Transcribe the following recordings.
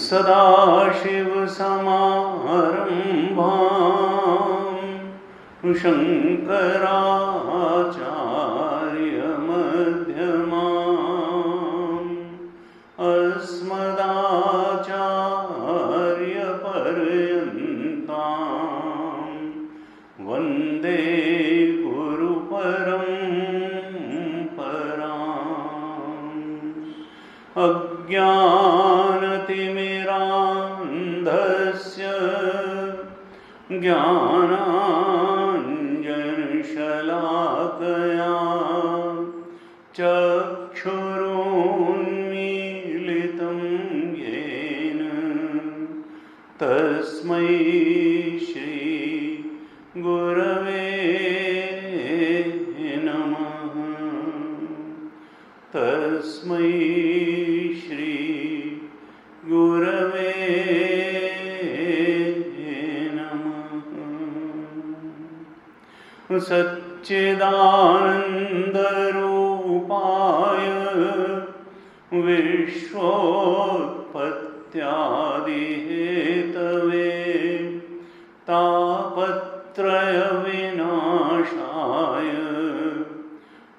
सदाशिवसमारम्भां शङ्कराचार्यमध्यमाम् अस्मदाचार्यपर्यन्तां वन्दे गुरुपरम्पराम्। अज्ञानतिमिरान्धस्य ज्ञानाञ्जनशलाकया चक्षुरुन्मीलितं येन तस्मै श्री गुरवे नमः। तस्मै श्री गुरवे सच्चिदानन्दरूपाय विश्वोत्पत्त्यादिहेतवे तापत्रयविनाशाय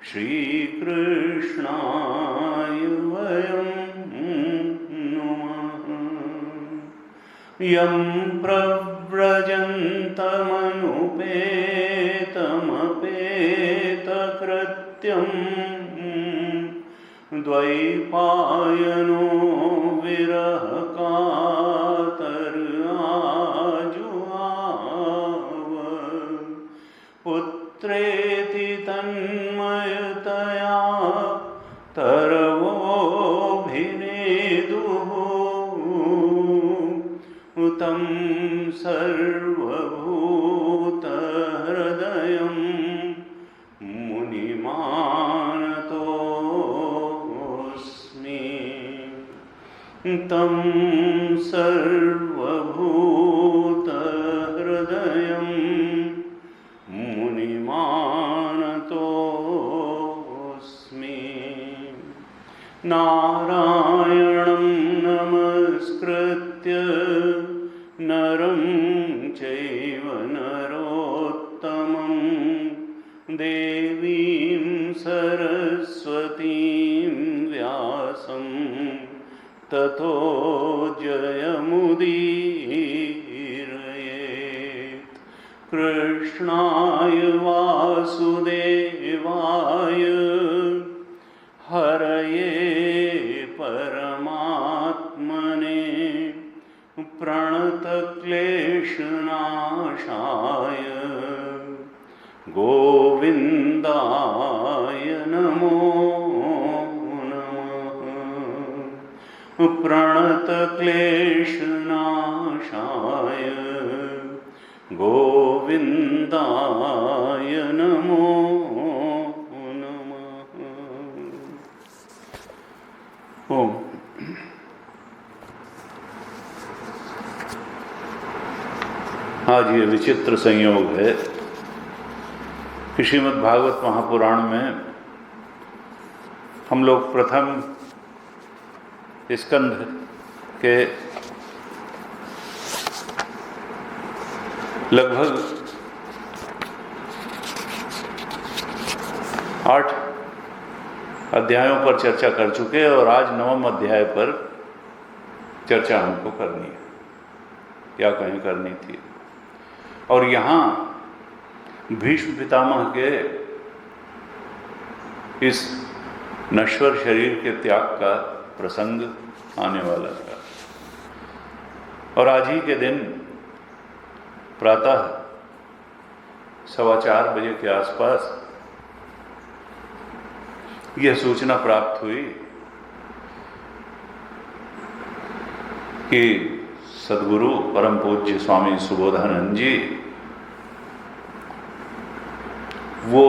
श्रीकृष्णाय वयं नुमः। यं प्रव्रजन्तमनुपेतमपेतकृत्यं द्वैपायनो विरहकातराजुहाव पुत्रेति तन्मयतया तरवोऽभिनेदुः तं सर्वभूतहृदयं मुनिमानतोऽस्मि। तं सर्वभूतहृदयं मुनिमानतोऽस्मि। नारायणं नमस्कृत्य नरं चैव नरोत्तमं देवीं सरस्वतीं व्यासं ततो जयमुदीरयेत्। कृष्णाय वासुदेवाय हरये परमात्मने प्रणतक्लेशनाशाय गोविन्दाय नमो नमः। प्रणतक्लेशनाशाय गोविन्दाय नमो नमः। आज ये विचित्र संयोग है कि श्रीमद् भागवत महापुराण में हम लोग प्रथम स्कंध के लगभग 8 अध्यायों पर चर्चा कर चुके और आज 9वें अध्याय पर चर्चा हमको करनी है, क्या कहीं करनी थी। और यहाँ भीष्म पितामह के इस नश्वर शरीर के त्याग का प्रसंग आने वाला था। और आज ही के दिन प्रातः 4:15 बजे के आसपास यह सूचना प्राप्त हुई कि सद्गुरु परम पूज्य स्वामी सुबोधानंद जी वो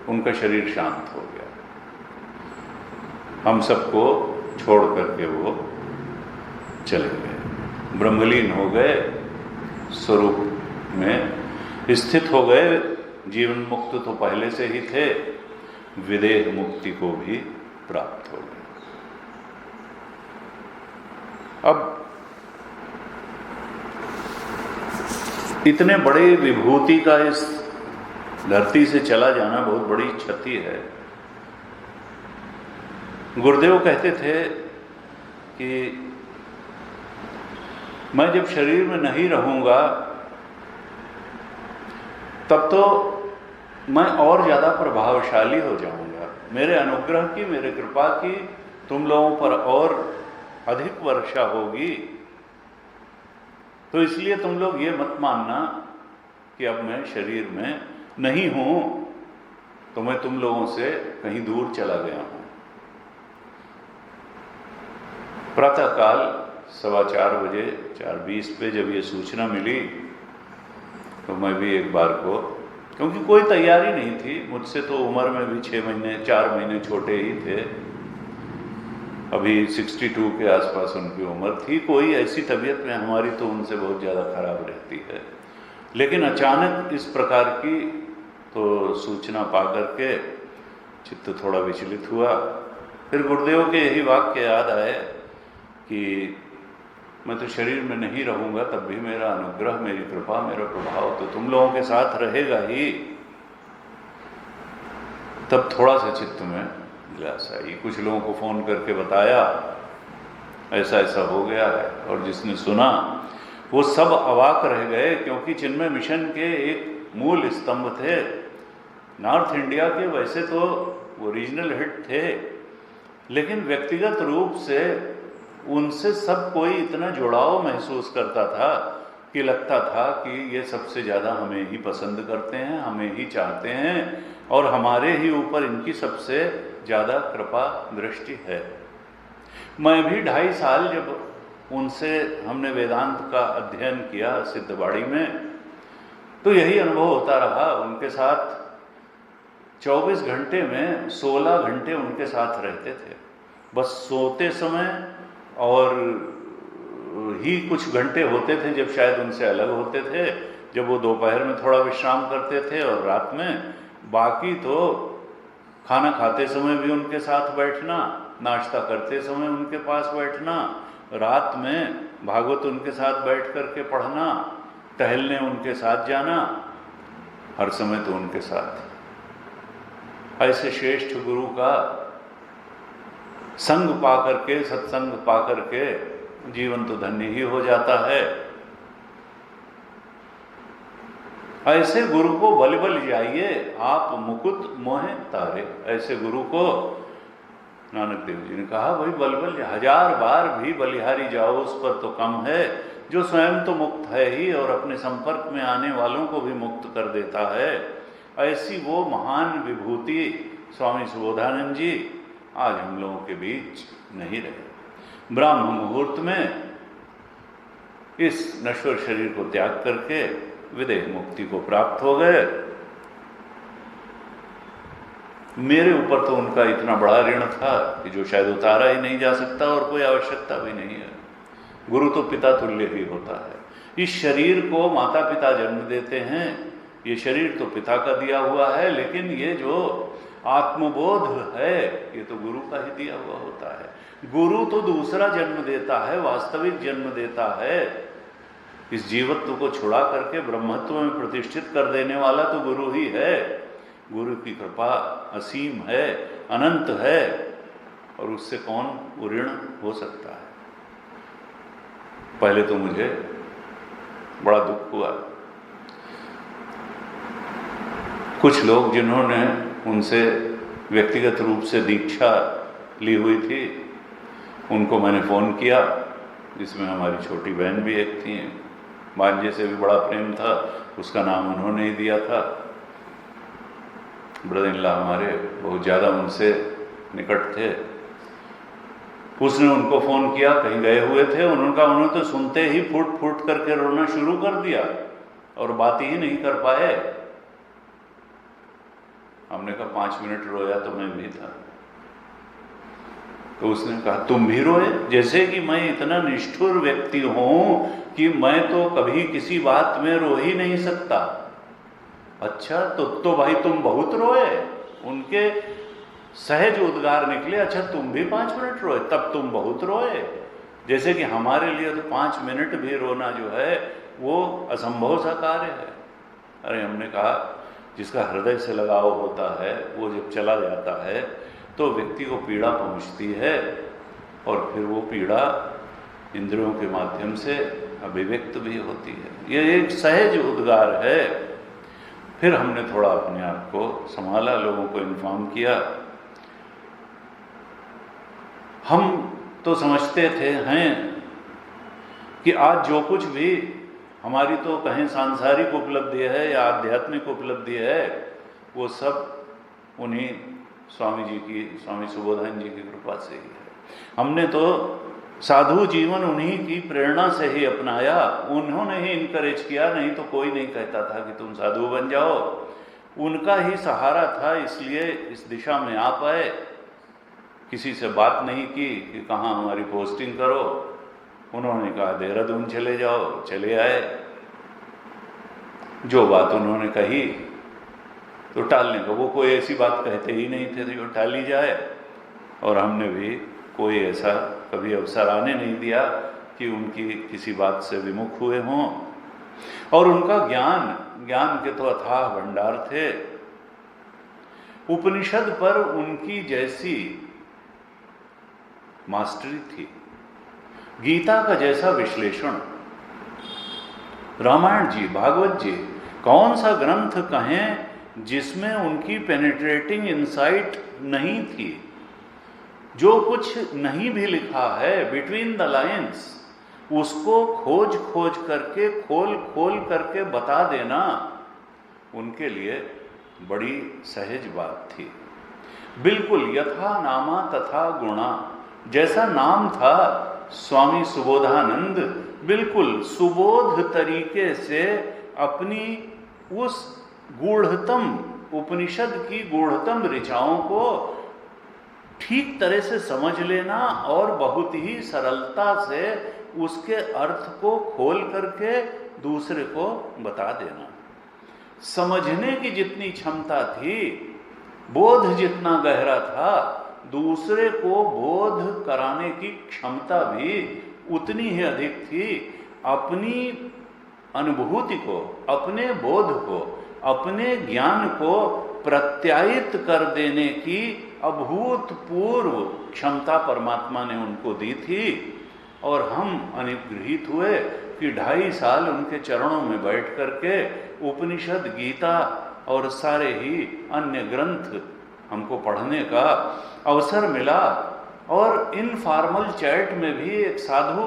उनका शरीर शांत हो गया, हम सबको छोड़ करके वो चले गए, ब्रह्मलीन हो गए, स्वरूप में स्थित हो गए। जीवन मुक्त तो पहले से ही थे, विदेह मुक्ति को भी प्राप्त हो गए। अब इतने बड़े विभूति का इस धरती से चला जाना बहुत बड़ी क्षति है। गुरुदेव कहते थे कि मैं जब शरीर में नहीं रहूंगा तब तो मैं और ज़्यादा प्रभावशाली हो जाऊंगा, मेरे अनुग्रह की, मेरे कृपा की तुम लोगों पर और अधिक वर्षा होगी। तो इसलिए तुम लोग ये मत मानना कि अब मैं शरीर में नहीं हूं तो मैं तुम लोगों से कहीं दूर चला गया हूं। प्रातःकाल 4:15 बजे 4:20 पे जब ये सूचना मिली तो मैं भी एक बार को, क्योंकि कोई तैयारी नहीं थी, मुझसे तो उम्र में भी 4 महीने छोटे ही थे, अभी 62 के आसपास उनकी उम्र थी। कोई ऐसी तबीयत में हमारी तो उनसे बहुत ज़्यादा खराब रहती है, लेकिन अचानक इस प्रकार की तो सूचना पा करके चित्त थोड़ा विचलित हुआ। फिर गुरुदेव के यही वाक्य याद आए कि मैं तो शरीर में नहीं रहूँगा तब भी मेरा अनुग्रह, मेरी कृपा, मेरा प्रभाव तो तुम लोगों के साथ रहेगा ही। तब थोड़ा सा चित्त में गिलास आई, कुछ लोगों को फ़ोन करके बताया ऐसा ऐसा हो गया है, और जिसने सुना वो सब अवाक रह गए, क्योंकि चिन्मय मिशन के एक मूल स्तंभ थे, नॉर्थ इंडिया के। वैसे तो वो रीजनल हेड थे, लेकिन व्यक्तिगत रूप से उनसे सब कोई इतना जुड़ाव महसूस करता था कि लगता था कि ये सबसे ज़्यादा हमें ही पसंद करते हैं, हमें ही चाहते हैं, और हमारे ही ऊपर इनकी सबसे ज़्यादा कृपा दृष्टि है। मैं भी 2.5 साल जब उनसे हमने वेदांत का अध्ययन किया सिद्धवाड़ी में, तो यही अनुभव होता रहा। उनके साथ 24 घंटे में 16 घंटे उनके साथ रहते थे, बस सोते समय और ही कुछ घंटे होते थे जब शायद उनसे अलग होते थे, जब वो दोपहर में थोड़ा विश्राम करते थे और रात में। बाकी तो खाना खाते समय भी उनके साथ बैठना, नाश्ता करते समय उनके पास बैठना, रात में भागवत उनके साथ बैठ कर के पढ़ना, टहलने उनके साथ जाना, हर समय तो उनके साथ। ऐसे श्रेष्ठ गुरु का संग पा करके, सत्संग पा करके जीवन तो धन्य ही हो जाता है। ऐसे गुरु को बल बल जाइए आप मुकुट मोहे तारे। ऐसे गुरु को नानक देव जी ने कहा, भाई बल बल 1000 बार भी बलिहारी जाओ उस पर तो कम है, जो स्वयं तो मुक्त है ही और अपने संपर्क में आने वालों को भी मुक्त कर देता है। ऐसी वो महान विभूति स्वामी सुबोधानंद जी आज हम लोगों के बीच नहीं रहे। ब्राह्म मुहूर्त में इस नश्वर शरीर को त्याग करके विदेह मुक्ति को प्राप्त हो गए। मेरे ऊपर तो उनका इतना बड़ा ऋण था कि जो शायद उतारा ही नहीं जा सकता और कोई आवश्यकता भी नहीं है। गुरु तो पिता तुल्य ही होता है। इस शरीर को माता पिता जन्म देते हैं, ये शरीर तो पिता का दिया हुआ है, लेकिन ये जो आत्मबोध है ये तो गुरु का ही दिया हुआ होता है। गुरु तो दूसरा जन्म देता है, वास्तविक जन्म देता है। इस जीवत्व को छुड़ा करके ब्रह्मत्व में प्रतिष्ठित कर देने वाला तो गुरु ही है। गुरु की कृपा असीम है, अनंत है, और उससे कौन ऋण हो सकता है। पहले तो मुझे बड़ा दुख हुआ। कुछ लोग जिन्होंने उनसे व्यक्तिगत रूप से दीक्षा ली हुई थी, उनको मैंने फ़ोन किया, जिसमें हमारी छोटी बहन भी एक थी, भांजे से भी बड़ा प्रेम था, उसका नाम उन्होंने ही दिया था। ब्रदर इन लॉ हमारे बहुत ज़्यादा उनसे निकट थे। उसने उनको फ़ोन किया, कहीं गए हुए थे, उन्होंने तो सुनते ही फुट फुट करके रोना शुरू कर दिया और बात ही नहीं कर पाए। हमने कहा 5 मिनट रोया तो मैं भी था। तो उसने कहा तुम भी रोए? जैसे कि मैं इतना निष्ठुर व्यक्ति हूं कि मैं तो कभी किसी बात में रो ही नहीं सकता। अच्छा तो भाई तुम बहुत रोए? उनके सहज उद्गार निकले, अच्छा तुम भी 5 मिनट रोए, तब तुम बहुत रोए। जैसे कि हमारे लिए तो 5 मिनट भी रोना जो है वो असंभव सा कार्य है। अरे हमने कहा जिसका हृदय से लगाव होता है वो जब चला जाता है तो व्यक्ति को पीड़ा पहुंचती है, और फिर वो पीड़ा इंद्रियों के माध्यम से अभिव्यक्त भी होती है। ये एक सहज उद्गार है। फिर हमने थोड़ा अपने आप को संभाला, लोगों को इन्फॉर्म किया। हम तो समझते थे हैं कि आज जो कुछ भी हमारी तो कहें सांसारिक उपलब्धि है या आध्यात्मिक उपलब्धि है, वो सब उन्हीं स्वामी सुबोधान जी की कृपा से ही है। हमने तो साधु जीवन उन्हीं की प्रेरणा से ही अपनाया, उन्होंने ही इनकरेज किया, नहीं तो कोई नहीं कहता था कि तुम साधु बन जाओ। उनका ही सहारा था, इसलिए इस दिशा में आ पाए। किसी से बात नहीं की कि कहाँ हमारी पोस्टिंग करो, उन्होंने कहा देहरादून चले जाओ, चले आए। जो बात उन्होंने कही तो टालने को, वो कोई ऐसी बात कहते ही नहीं थे जो टाली जाए, और हमने भी कोई ऐसा कभी अवसर आने नहीं दिया कि उनकी किसी बात से विमुख हुए हों। और उनका ज्ञान के तो अथाह भंडार थे। उपनिषद पर उनकी जैसी मास्टरी थी, गीता का जैसा विश्लेषण, रामायण जी, भागवत जी, कौन सा ग्रंथ कहें जिसमें उनकी पेनिट्रेटिंग इंसाइट नहीं थी। जो कुछ नहीं भी लिखा है बिटवीन द लाइन्स, उसको खोज करके खोल करके बता देना उनके लिए बड़ी सहज बात थी। बिल्कुल यथा नामा तथा गुणा, जैसा नाम था स्वामी सुबोधानंद, बिल्कुल सुबोध तरीके से अपनी उस गूढ़तम उपनिषद की गूढ़तम ऋचाओं को ठीक तरह से समझ लेना और बहुत ही सरलता से उसके अर्थ को खोल करके दूसरे को बता देना। समझने की जितनी क्षमता थी, बोध जितना गहरा था, दूसरे को बोध कराने की क्षमता भी उतनी ही अधिक थी। अपनी अनुभूति को, अपने बोध को, अपने ज्ञान को प्रत्यायित कर देने की अभूतपूर्व क्षमता परमात्मा ने उनको दी थी। और हम अनुग्रहित हुए कि 2.5 साल उनके चरणों में बैठ करके उपनिषद, गीता और सारे ही अन्य ग्रंथ हमको पढ़ने का अवसर मिला। और इनफॉर्मल चैट में भी एक साधु,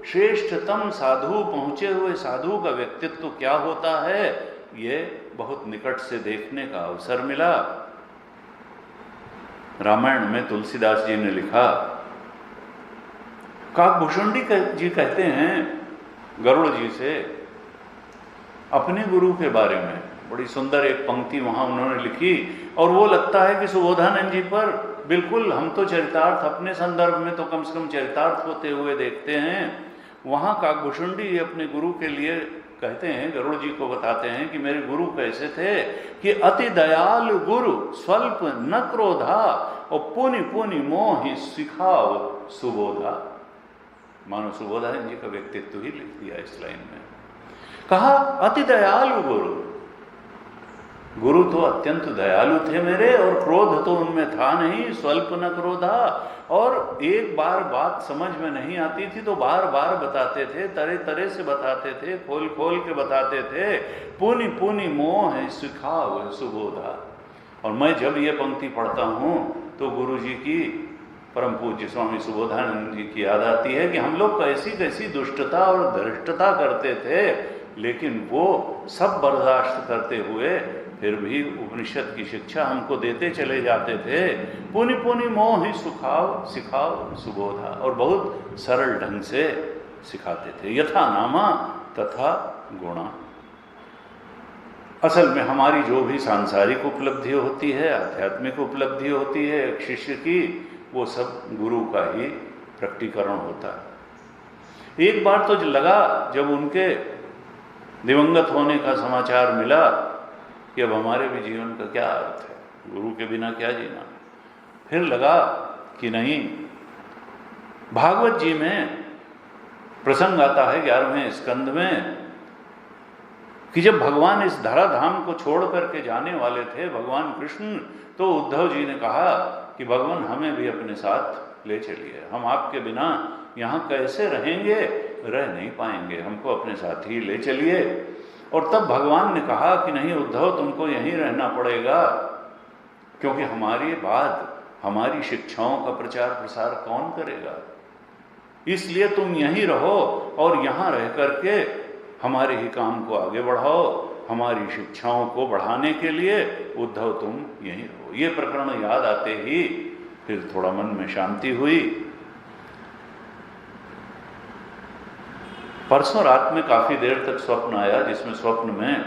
श्रेष्ठतम साधु, पहुँचे हुए साधु का व्यक्तित्व क्या होता है, ये बहुत निकट से देखने का अवसर मिला। रामायण में तुलसीदास जी ने लिखा, काकभूषुंडी जी कहते हैं गरुड़ जी से अपने गुरु के बारे में, बड़ी सुंदर एक पंक्ति वहां उन्होंने लिखी, और वो लगता है कि सुबोधानंद जी पर बिल्कुल, हम तो चरितार्थ अपने संदर्भ में तो कम से कम चरितार्थ होते हुए देखते हैं। वहाँ काकभूषुंडी अपने गुरु के लिए कहते हैं, गरुड़ जी को बताते हैं कि मेरे गुरु कैसे थे कि अति दयालु गुरु, स्वल्प न क्रोधा, और पुनि पुनि मोहि सिखाव सुबोधा। मानो सुबोधानंद जी का व्यक्तित्व ही लिख दिया इस लाइन में। कहा अति दयालु गुरु, गुरु तो अत्यंत दयालु थे मेरे, और क्रोध तो उनमें था नहीं, स्वल्प न क्रोधा, और एक बार बात समझ में नहीं आती थी तो बार बार बताते थे, तरह तरह से बताते थे, खोल खोल के बताते थे। पुनि पुनि मोह सिखाव सुबोधा। और मैं जब ये पंक्ति पढ़ता हूँ तो गुरु जी की, परम पूज्य स्वामी सुबोधानंद जी की याद आती है कि हम लोग कैसी कैसी दुष्टता और धृष्टता करते थे, लेकिन वो सब बर्दाश्त करते हुए फिर भी उपनिषद की शिक्षा हमको देते चले जाते थे। पुनि पुनि मोहि सुखाव सिखाव सुबोधा, और बहुत सरल ढंग से सिखाते थे। यथा नामा तथा गुणा। असल में हमारी जो भी सांसारिक उपलब्धि होती है, आध्यात्मिक उपलब्धि होती है एक शिष्य की, वो सब गुरु का ही प्रकटीकरण होता है। एक बार तो लगा जब उनके दिवंगत होने का समाचार मिला कि अब हमारे भी जीवन का क्या अर्थ है, गुरु के बिना क्या जीना। फिर लगा कि नहीं, भागवत जी में प्रसंग आता है 11वें स्कंद में कि जब भगवान इस धराधाम को छोड़ करके जाने वाले थे, भगवान कृष्ण, तो उद्धव जी ने कहा कि भगवान हमें भी अपने साथ ले चलिए, हम आपके बिना यहाँ कैसे रहेंगे, रह नहीं पाएंगे, हमको अपने साथ ही ले चलिए। और तब भगवान ने कहा कि नहीं उद्धव, तुमको यहीं रहना पड़ेगा, क्योंकि हमारे बाद हमारी शिक्षाओं का प्रचार प्रसार कौन करेगा, इसलिए तुम यहीं रहो और यहाँ रह करके हमारे ही काम को आगे बढ़ाओ, हमारी शिक्षाओं को बढ़ाने के लिए उद्धव तुम यहीं रहो। ये प्रकरण याद आते ही फिर थोड़ा मन में शांति हुई। परसों रात में काफ़ी देर तक स्वप्न आया, जिसमें स्वप्न में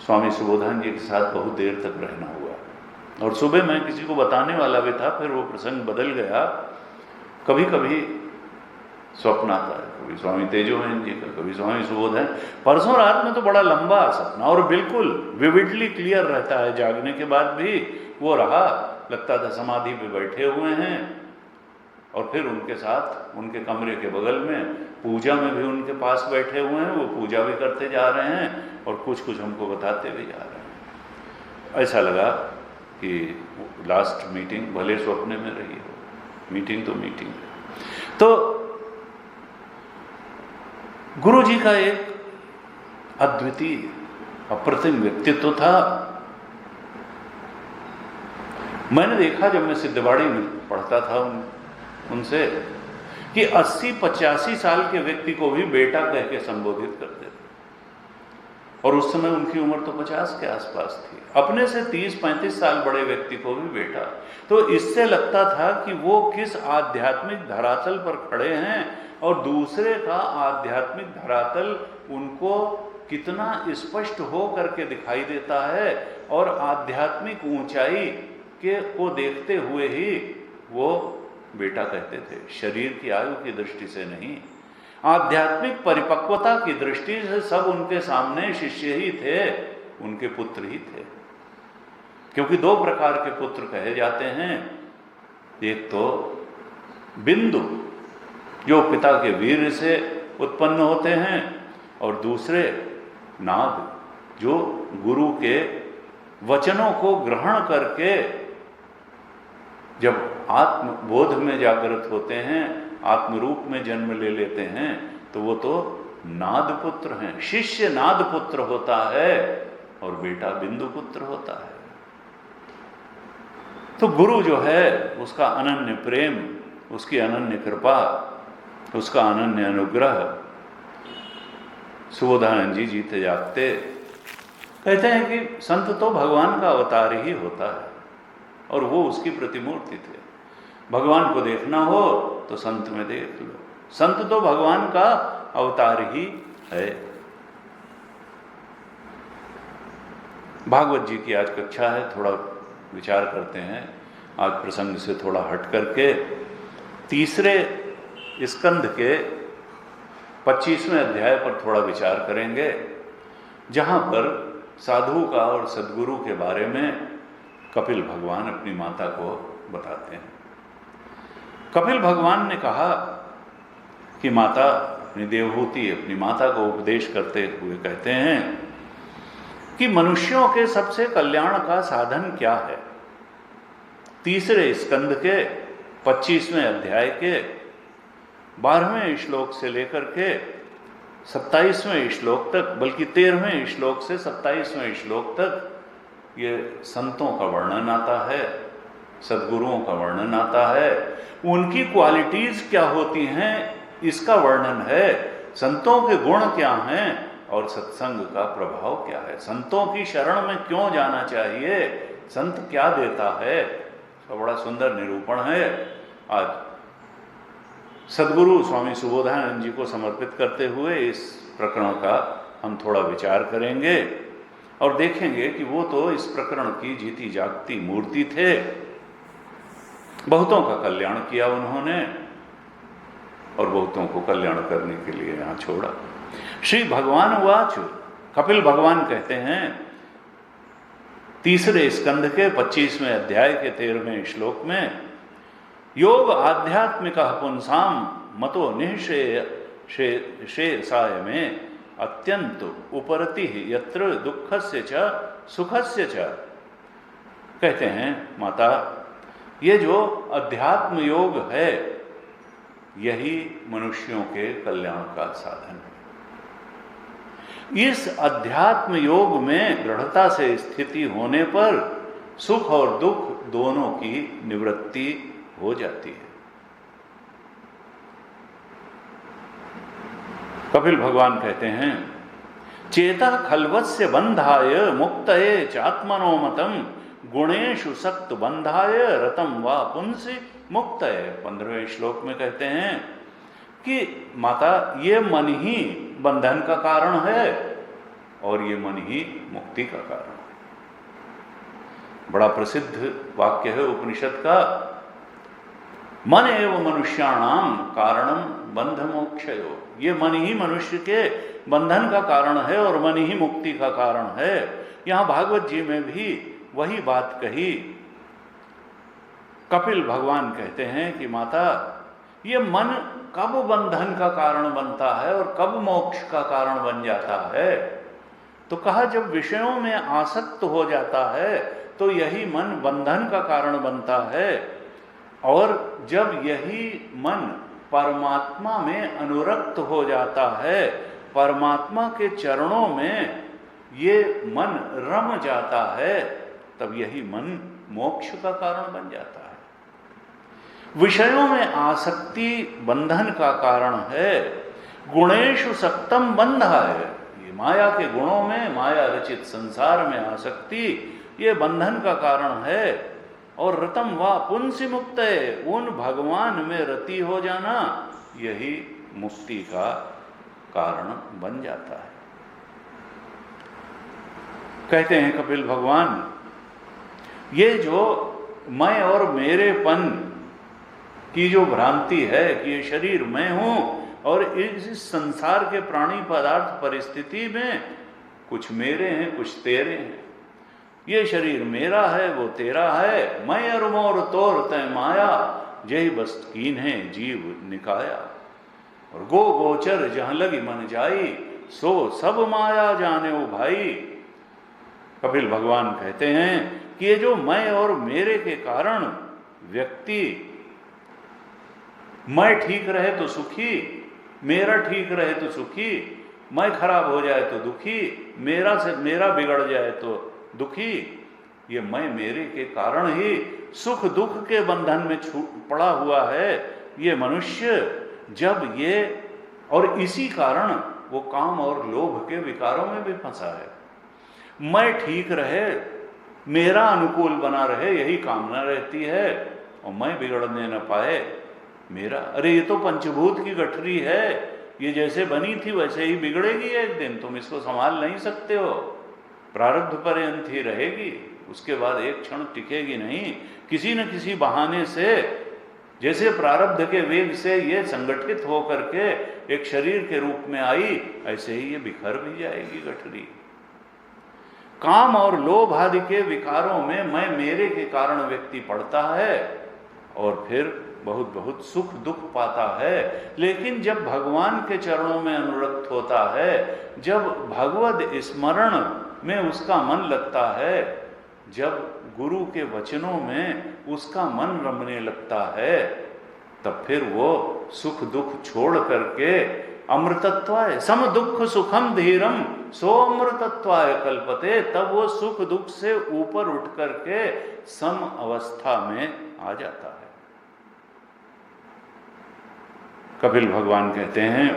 स्वामी सुबोधानंद जी के साथ बहुत देर तक रहना हुआ, और सुबह मैं किसी को बताने वाला भी था, फिर वो प्रसंग बदल गया। कभी कभी स्वप्न आता है, कभी स्वामी तेजोमय जी का, कभी स्वामी सुबोधानंद। परसों रात में तो बड़ा लंबा सपना और बिल्कुल विविडली क्लियर रहता है, जागने के बाद भी वो रहा, लगता था समाधि पे बैठे हुए हैं, और फिर उनके साथ उनके कमरे के बगल में पूजा में भी उनके पास बैठे हुए हैं, वो पूजा भी करते जा रहे हैं और कुछ कुछ हमको बताते भी जा रहे हैं। ऐसा लगा कि लास्ट मीटिंग भले स्वप्ने में रही हो, मीटिंग तो मीटिंग है। तो गुरु जी का एक अद्वितीय अप्रतिम व्यक्तित्व था। मैंने देखा जब मैं सिद्धवाड़ी में पढ़ता था उनसे कि 80-85 साल के व्यक्ति को भी बेटा कह के संबोधित करते थे, और उस समय उनकी उम्र तो 50 के आसपास थी। अपने से 30-35 साल बड़े व्यक्ति को भी बेटा। तो इससे लगता था कि वो किस आध्यात्मिक धरातल पर खड़े हैं, और दूसरे का आध्यात्मिक धरातल उनको कितना स्पष्ट हो करके दिखाई देता है, और आध्यात्मिक ऊंचाई को देखते हुए ही वो बेटा कहते थे, शरीर की आयु की दृष्टि से नहीं, आध्यात्मिक परिपक्वता की दृष्टि से सब उनके सामने शिष्य ही थे, उनके पुत्र ही थे। क्योंकि दो प्रकार के पुत्र कहे जाते हैं, एक तो बिंदु जो पिता के वीर से उत्पन्न होते हैं, और दूसरे नाद जो गुरु के वचनों को ग्रहण करके जब आत्मबोध में जागृत होते हैं, आत्मरूप में जन्म ले लेते हैं, तो वो तो नाद पुत्र हैं। शिष्य नाद पुत्र होता है और बेटा बिंदु पुत्र होता है। तो गुरु जो है उसका अनन्य प्रेम, उसकी अनन्य कृपा, उसका अनन्य अनुग्रह सुबोधानंद जी जीते जागते कहते हैं कि संत तो भगवान का अवतार ही होता है, और वो उसकी प्रतिमूर्ति थे। भगवान को देखना हो तो संत में देख लो, संत तो भगवान का अवतार ही है। भागवत जी की आज कक्षा है, थोड़ा विचार करते हैं आज प्रसंग से थोड़ा हट करके। तीसरे स्कंध के 25वें अध्याय पर थोड़ा विचार करेंगे, जहाँ पर साधु का और सद्गुरु के बारे में कपिल भगवान अपनी माता को बताते हैं। कपिल भगवान ने कहा कि माता, अपनी देवहूति अपनी माता को उपदेश करते हुए कहते हैं कि मनुष्यों के सबसे कल्याण का साधन क्या है। तीसरे स्कंद के 25वें अध्याय के 12वें श्लोक से लेकर के 27वें श्लोक तक, बल्कि 13वें श्लोक से 27वें श्लोक तक ये संतों का वर्णन आता है, सद्गुरुओं का वर्णन आता है, उनकी क्वालिटीज क्या होती हैं इसका वर्णन है, संतों के गुण क्या हैं और सत्संग का प्रभाव क्या है, संतों की शरण में क्यों जाना चाहिए, संत क्या देता है, इसका बड़ा सुंदर निरूपण है। आज सद्गुरु स्वामी सुबोधानंद जी को समर्पित करते हुए इस प्रकरण का हम थोड़ा विचार करेंगे और देखेंगे कि वो तो इस प्रकरण की जीती जागती मूर्ति थे, बहुतों का कल्याण किया उन्होंने और बहुतों को कल्याण करने के लिए यहाँ छोड़ा। श्री भगवान वाच, कपिल भगवान कहते हैं तीसरे स्कंध के 25वें अध्याय के 13वें श्लोक में, योग आध्यात्मिक पुंसाम मतो निःशेषाय में अत्यंत उपरति यत्र दुःखस्य च सुखस्य च। कहते हैं माता, ये जो अध्यात्म योग है यही मनुष्यों के कल्याण का साधन है। इस अध्यात्म योग में दृढ़ता से स्थिति होने पर सुख और दुख दोनों की निवृत्ति हो जाती है। कपिल भगवान कहते हैं, चेता खल्वस्य बंधाय मुक्तये चात्मनो मतम गुणेषु सक्त बंधाय रतम वा पुंसी मुक्तये। 15वें श्लोक में कहते हैं कि माता, ये मन ही बंधन का कारण है और ये मन ही मुक्ति का कारण है। बड़ा प्रसिद्ध वाक्य है उपनिषद का, मन एव मनुष्याणाम कारणम बंध मोक्षयो। ये मन ही मनुष्य के बंधन का कारण है और मन ही मुक्ति का कारण है। यहां भागवत जी में भी वही बात कही। कपिल भगवान कहते हैं कि माता, ये मन कब बंधन का कारण बनता है और कब मोक्ष का कारण बन जाता है? तो कहा, जब विषयों में आसक्त हो जाता है तो यही मन बंधन का कारण बनता है, और जब यही मन परमात्मा में अनुरक्त हो जाता है, परमात्मा के चरणों में ये मन रम जाता है, तब यही मन मोक्ष का कारण बन जाता है। विषयों में आसक्ति बंधन का कारण है। गुणेषु सक्तम बंधा है, ये माया के गुणों में, माया रचित संसार में आसक्ति ये बंधन का कारण है। और रतम वा पुंसी मुक्त है, उन भगवान में रति हो जाना यही मुक्ति का कारण बन जाता है। कहते हैं कपिल भगवान, ये जो मैं और मेरेपन की जो भ्रांति है कि ये शरीर मैं हूं और इस संसार के प्राणी पदार्थ परिस्थिति में कुछ मेरे हैं कुछ तेरे हैं, ये शरीर मेरा है वो तेरा है, मैं और मोर तोर तय माया, जय बस कीन है जीव निकाया। और गो गोचर जहां लगी मन जाई, सो सब माया जाने ओ भाई। कपिल भगवान कहते हैं कि ये जो मैं और मेरे के कारण व्यक्ति, मैं ठीक रहे तो सुखी, मेरा ठीक रहे तो सुखी, मैं खराब हो जाए तो दुखी, मेरा बिगड़ जाए तो दुखी, ये मैं मेरे के कारण ही सुख दुख के बंधन में पड़ा हुआ है ये मनुष्य। जब ये, और इसी कारण वो काम और लोभ के विकारों में भी फंसा है। मैं ठीक रहे, मेरा अनुकूल बना रहे, यही कामना रहती है, और मैं बिगड़ने न पाए मेरा। अरे ये तो पंचभूत की गठरी है, ये जैसे बनी थी वैसे ही बिगड़ेगी एक दिन, तुम इसको संभाल नहीं सकते हो, प्रारब्ध पर्यंत ही रहेगी, उसके बाद एक क्षण टिकेगी नहीं। किसी न किसी बहाने से जैसे प्रारब्ध के वेग से ये संगठित होकर के एक शरीर के रूप में आई, ऐसे ही ये बिखर भी जाएगी गठरी। काम और लोभ आदि के विकारों में मैं मेरे के कारण व्यक्ति पड़ता है और फिर बहुत बहुत सुख दुख पाता है। लेकिन जब भगवान के चरणों में अनुरक्त होता है, जब भगवद स्मरण में उसका मन लगता है, जब गुरु के वचनों में उसका मन रमने लगता है, तब फिर वो सुख दुख छोड़ करके अमृतत्वाय सम दुख सुखम धीरम सो अमृतत्वाय कल्पते, तब वो सुख दुख से ऊपर उठ करके सम अवस्था में आ जाता है। कपिल भगवान कहते हैं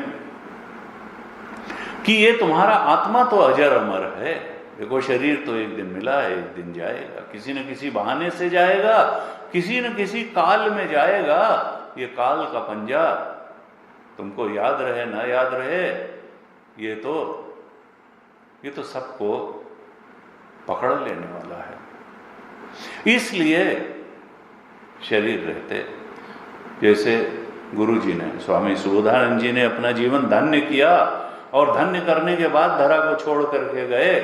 कि ये तुम्हारा आत्मा तो अजर अमर है। देखो, शरीर तो एक दिन मिला है, एक दिन जाएगा, किसी न किसी बहाने से जाएगा, किसी न किसी काल में जाएगा। ये काल का पंजा तुमको याद रहे ना याद रहे, ये तो सबको पकड़ लेने वाला है। इसलिए शरीर रहते, जैसे गुरु जी ने, स्वामी सुबोधानंद जी ने अपना जीवन धन्य किया और धन्य करने के बाद धरा को छोड़ करके गए,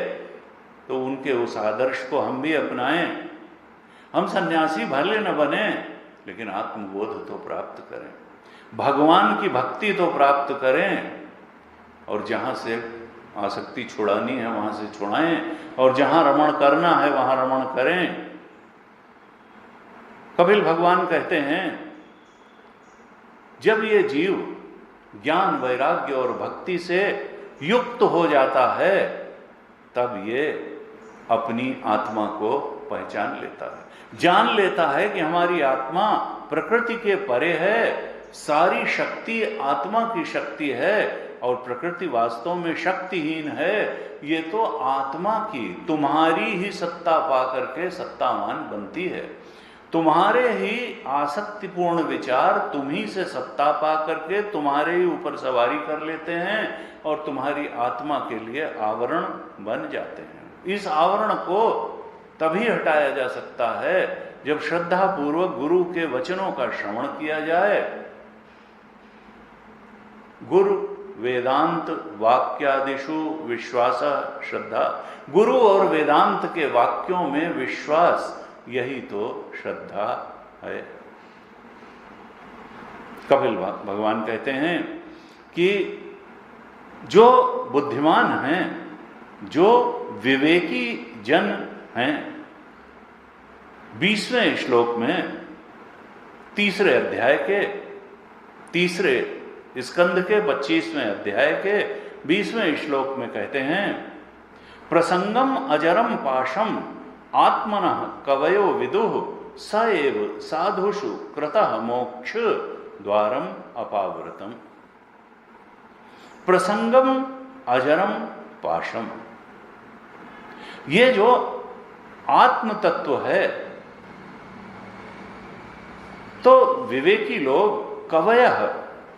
तो उनके उस आदर्श को हम भी अपनाएं। हम सन्यासी भले न बने, लेकिन आत्मबोध तो प्राप्त करें, भगवान की भक्ति तो प्राप्त करें, और जहाँ से आसक्ति छुड़ानी है वहाँ से छुड़ाएं, और जहाँ रमण करना है वहाँ रमण करें। कपिल भगवान कहते हैं, जब ये जीव ज्ञान वैराग्य और भक्ति से युक्त हो जाता है, तब ये अपनी आत्मा को पहचान लेता है, जान लेता है कि हमारी आत्मा प्रकृति के परे है, सारी शक्ति आत्मा की शक्ति है और प्रकृति वास्तव में शक्तिहीन है। ये तो आत्मा की, तुम्हारी ही सत्ता पा करके सत्तावान बनती है। तुम्हारे ही आसक्तिपूर्ण विचार तुम ही से सत्ता पा करके तुम्हारे ही ऊपर सवारी कर लेते हैं और तुम्हारी आत्मा के लिए आवरण बन जाते हैं। इस आवरण को तभी हटाया जा सकता है जब श्रद्धा पूर्वक गुरु के वचनों का श्रवण किया जाए। गुरु वेदांत वाक्यादिषु विश्वास श्रद्धा, गुरु और वेदांत के वाक्यों में विश्वास, यही तो श्रद्धा है। कपिल भगवान कहते हैं कि जो बुद्धिमान हैं, जो विवेकी जन हैं, 20वें श्लोक में 3रे अध्याय के 3रे स्कंद के 25वें अध्याय के 20वें श्लोक में कहते हैं, प्रसंगम अजरम पाशम आत्मनः कवयो विदुः स एव साधुषु कृतः मोक्ष द्वारम अपावृतम। प्रसंगम अजरम पाशम, ये जो आत्म तत्व है, तो विवेकी लोग कवयः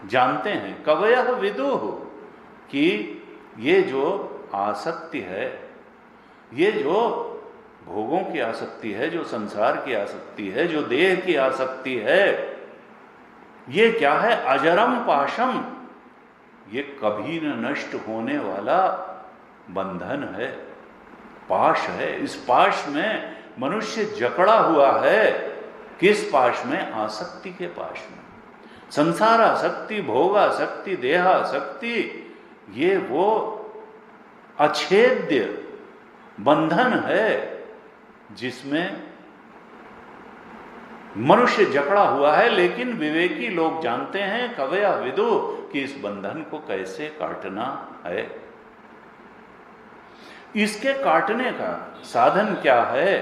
जानते हैं, कवयः विदुः, कि ये जो आसक्ति है, ये जो भोगों की आसक्ति है, जो संसार की आसक्ति है, जो देह की आसक्ति है, ये क्या है? अजरम पाशम, ये कभी न नष्ट होने वाला बंधन है, पाश है। इस पाश में मनुष्य जकड़ा हुआ है। किस पाश में? आसक्ति के पाश में। संसार आसक्ति, भोग आसक्ति, देह आसक्ति, ये वो अछेद्य बंधन है जिसमें मनुष्य जकड़ा हुआ है। लेकिन विवेकी लोग जानते हैं, कवया विदु, कि इस बंधन को कैसे काटना है। इसके काटने का साधन क्या है?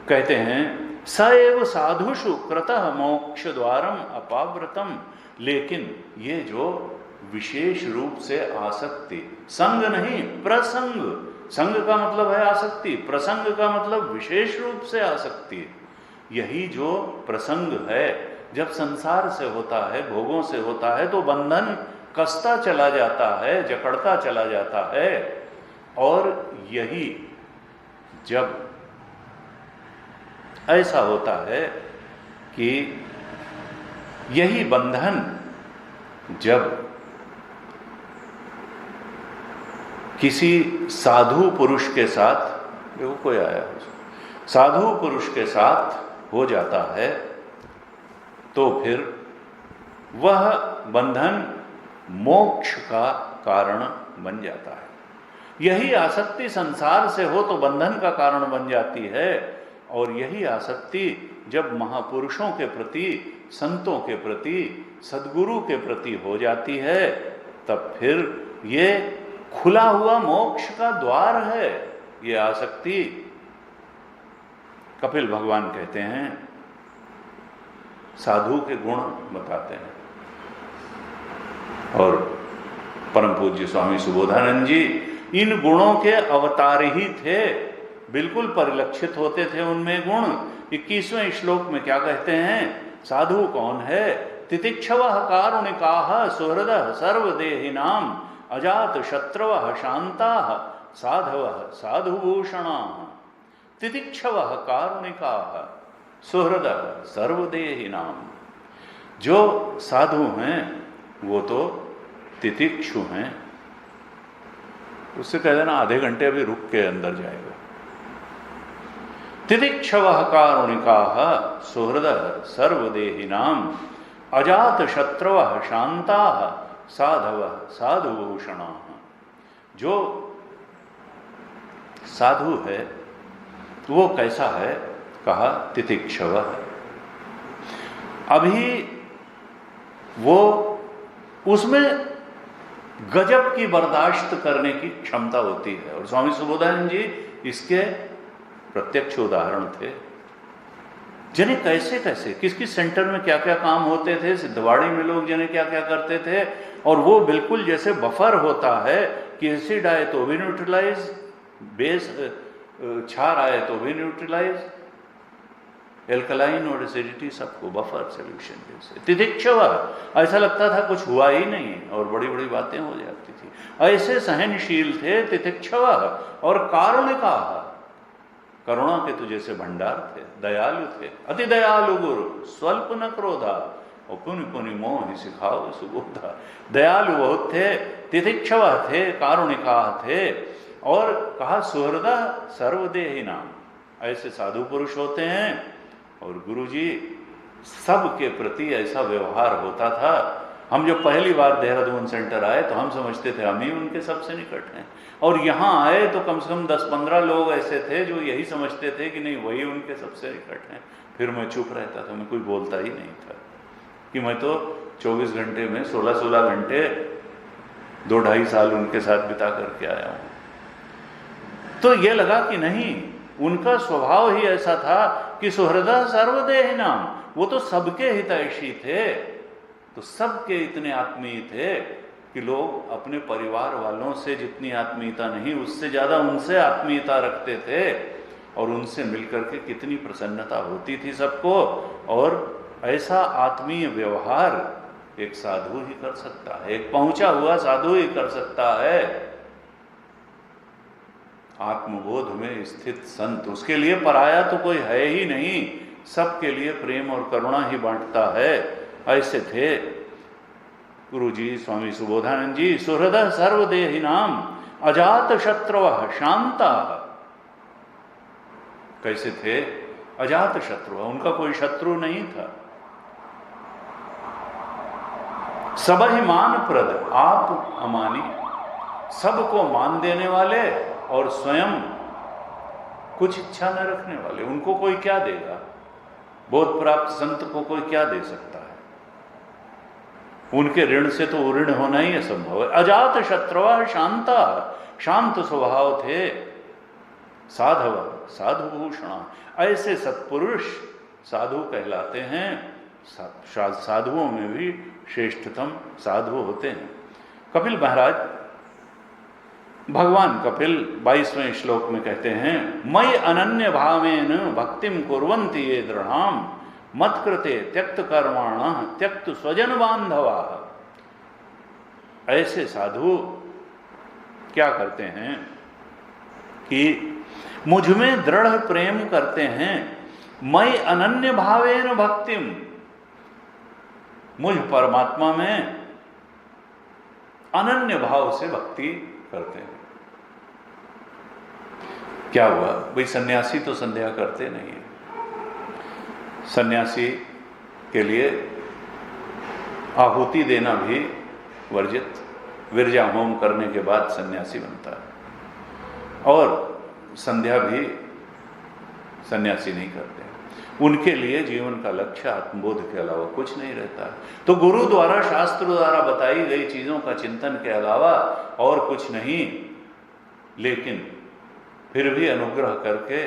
कहते हैं, स एव साधुषु कृतः मोक्ष द्वारम अपावृतम। लेकिन ये जो विशेष रूप से आसक्ति, संग नहीं प्रसंग, संग का मतलब है आसक्ति, प्रसंग का मतलब विशेष रूप से आसक्ति। यही जो प्रसंग है, जब संसार से होता है, भोगों से होता है, तो बंधन कसता चला जाता है, जकड़ता चला जाता है। और यही जब ऐसा होता है कि यही बंधन जब किसी साधु पुरुष के साथ, देखो कोई आया, साधु पुरुष के साथ हो जाता है तो फिर वह बंधन मोक्ष का कारण बन जाता है। यही आसक्ति संसार से हो तो बंधन का कारण बन जाती है, और यही आसक्ति जब महापुरुषों के प्रति, संतों के प्रति, सद्गुरु के प्रति हो जाती है, तब फिर ये खुला हुआ मोक्ष का द्वार है ये आसक्ति। कपिल भगवान कहते हैं, साधु के गुण बताते हैं, और परम पूज्य स्वामी सुबोधानंद जी इन गुणों के अवतार ही थे, बिल्कुल परिलक्षित होते थे उनमें गुण। 21वें श्लोक में क्या कहते हैं, साधु कौन है? तितिक्षवः कारुणिकाः सुहृदः सर्वदेहिनां अजात शत्रवः शान्ताः साधवः साधुभूषणाः। तितिक्षवः कारुणिकाः सुहृदः सर्वदेहिनां। जो साधु हैं वो तो तितिक्षु हैं। उससे कह देना आधे घंटे अभी रुक के अंदर जाएगा। तितिक्षवः कारुणिकाः सुहृदः सर्वदेहिनां अजात शत्रवः शान्ताः साधवः साधुभूषणाः। जो साधु है वो कैसा है? कहा तितिक्षवः। अभी वो उसमें गजब की बर्दाश्त करने की क्षमता होती है, और स्वामी सुबोधानंद जी इसके प्रत्यक्ष उदाहरण थे। जने कैसे कैसे किस किस सेंटर में क्या क्या काम होते थे, सिद्धवाड़ी में लोग जने क्या क्या करते थे, और वो बिल्कुल जैसे बफर होता है कि एसिड आए तो भी न्यूट्रलाइज, बेस क्षार आए तो भी न्यूट्रलाइज, एल्कलाइन और एसिडिटी सबको बफर सोल्यूशन जैसे। तितिक्षवा, ऐसा लगता था कुछ हुआ ही नहीं और बड़ी बड़ी बातें हो जाती थी। ऐसे सहनशील थे तितिक्षवा। और कारुणिका, करुणा के तो जैसे भंडार थे, दयालु थे, अति दयालु गुरु, स्वल्प न क्रोधा, और पुनि पुनि मोह सिखाओ सुबोधा। दयालु बहुत थे, तितिक्षवा थे, कारुणिका थे, और कहा सुहृदा सर्वदेही नाम। ऐसे साधु पुरुष होते हैं। और गुरुजी सबके प्रति ऐसा व्यवहार होता था। हम जब पहली बार देहरादून सेंटर आए तो हम समझते थे हम ही उनके सबसे निकट हैं, और यहाँ आए तो कम से कम 10-15 लोग ऐसे थे जो यही समझते थे कि नहीं वही उनके सबसे निकट हैं। फिर मैं चुप रहता था, मैं कोई बोलता ही नहीं था कि मैं तो 24 घंटे में 16-16 घंटे 2-2.5 साल उनके साथ बिता करके आया हूँ। तो ये लगा कि नहीं, उनका स्वभाव ही ऐसा था कि सुहृदा सर्वदेह नाम, वो तो सबके हितैषी थे, तो सबके इतने आत्मीय थे कि लोग अपने परिवार वालों से जितनी आत्मीयता नहीं, उससे ज़्यादा उनसे आत्मीयता रखते थे, और उनसे मिलकर के कितनी प्रसन्नता होती थी सबको। और ऐसा आत्मीय व्यवहार एक साधु ही कर सकता है, एक पहुंचा हुआ साधु ही कर सकता है। आत्मबोध में स्थित संत, उसके लिए पराया तो कोई है ही नहीं, सबके लिए प्रेम और करुणा ही बांटता है। ऐसे थे गुरुजी स्वामी सुबोधानंद जी। सुहृदः सर्वदेहिनाम अजात शत्रुवः शान्ताः। कैसे थे? अजात शत्रु, उनका कोई शत्रु नहीं था। सबहि मान प्रद आप अमानी, सबको मान देने वाले और स्वयं कुछ इच्छा न रखने वाले। उनको कोई क्या देगा? बोध प्राप्त संत को कोई क्या दे सकता है? उनके ऋण से तो ऋण होना ही असंभव है। अजात शत्रुवः शांता, शांत स्वभाव थे। साधव साधुभूषणा, ऐसे सत्पुरुष साधु कहलाते हैं। साधुओं में भी श्रेष्ठतम साधु होते हैं। कपिल महाराज, भगवान कपिल 22वें श्लोक में कहते हैं, मयि अनन्य भावेन भक्तिम कुर्वन्ति ये दृढ़ाम मत्कृते त्यक्त कर्माणः त्यक्त स्वजन बांधवा। ऐसे साधु क्या करते हैं कि मुझ में दृढ़ प्रेम करते हैं। मयि अनन्य भावेन भक्तिम, मुझ परमात्मा में अनन्य भाव से भक्ति करते हैं। क्या हुआ भाई, सन्यासी तो संध्या करते नहीं है। सन्यासी के लिए आहुति देना भी वर्जित, विरजा होम करने के बाद सन्यासी बनता है, और संध्या भी सन्यासी नहीं करते। उनके लिए जीवन का लक्ष्य आत्मबोध के अलावा कुछ नहीं रहता है। तो गुरु द्वारा, शास्त्र द्वारा बताई गई चीजों का चिंतन के अलावा और कुछ नहीं। लेकिन फिर भी अनुग्रह करके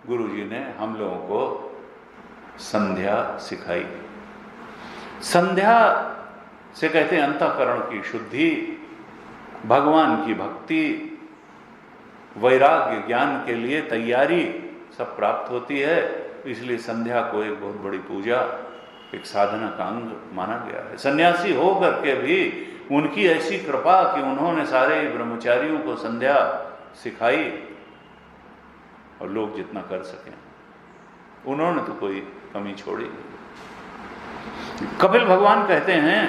गुरु जी ने हम लोगों को संध्या सिखाई। संध्या से कहते हैं अंतःकरण की शुद्धि, भगवान की भक्ति, वैराग्य, ज्ञान के लिए तैयारी सब प्राप्त होती है। इसलिए संध्या को एक बहुत बड़ी पूजा, एक साधना का अंग माना गया है। सन्यासी हो करके भी उनकी ऐसी कृपा कि उन्होंने सारे ब्रह्मचारियों को संध्या सिखाई, और लोग जितना कर सकें उन्होंने तो कोई कमी छोड़ी नहीं। कपिल भगवान कहते हैं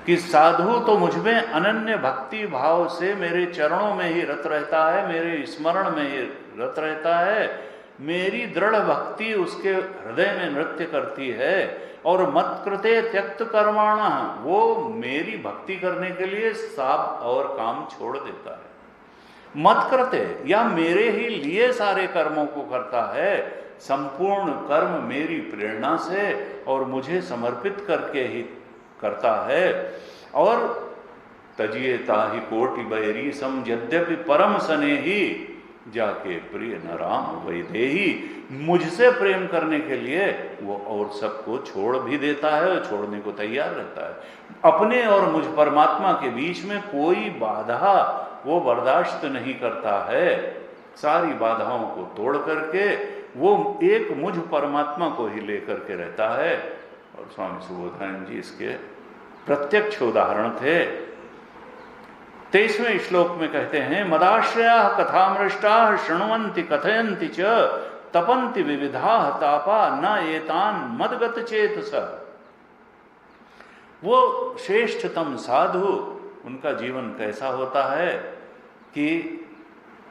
कि साधु तो मुझमें अनन्य भक्ति भाव से मेरे चरणों में ही रत रहता है, मेरे स्मरण में ही रत रहता है, मेरी दृढ़ भक्ति उसके हृदय में नृत्य करती है, और मत्कृते त्यक्त कर्माणा, वो मेरी भक्ति करने के लिए सब और काम छोड़ देता है। मत्कृते या मेरे ही लिए सारे कर्मों को करता है, संपूर्ण कर्म मेरी प्रेरणा से और मुझे समर्पित करके ही करता है। और तजिए ताहि कोटि बैरी सम यद्यपि परम सने ही जाके प्रिय न राम वैदेही, मुझसे प्रेम करने के लिए वो और सबको छोड़ भी देता है और छोड़ने को तैयार रहता है। अपने और मुझ परमात्मा के बीच में कोई बाधा वो बर्दाश्त नहीं करता है। सारी बाधाओं को तोड़ करके वो एक मुझ परमात्मा को ही लेकर के रहता है। और स्वामी सुबोधानंद जी इसके प्रत्यक्ष उदाहरण थे। 23वें श्लोक में कहते हैं, मदाश्रया कथामृष्टा शृण्वन्ति कथयन्ति च तपन्ति विविधा तापा न एतान मदगत चेतस। वो श्रेष्ठतम साधु, उनका जीवन कैसा होता है कि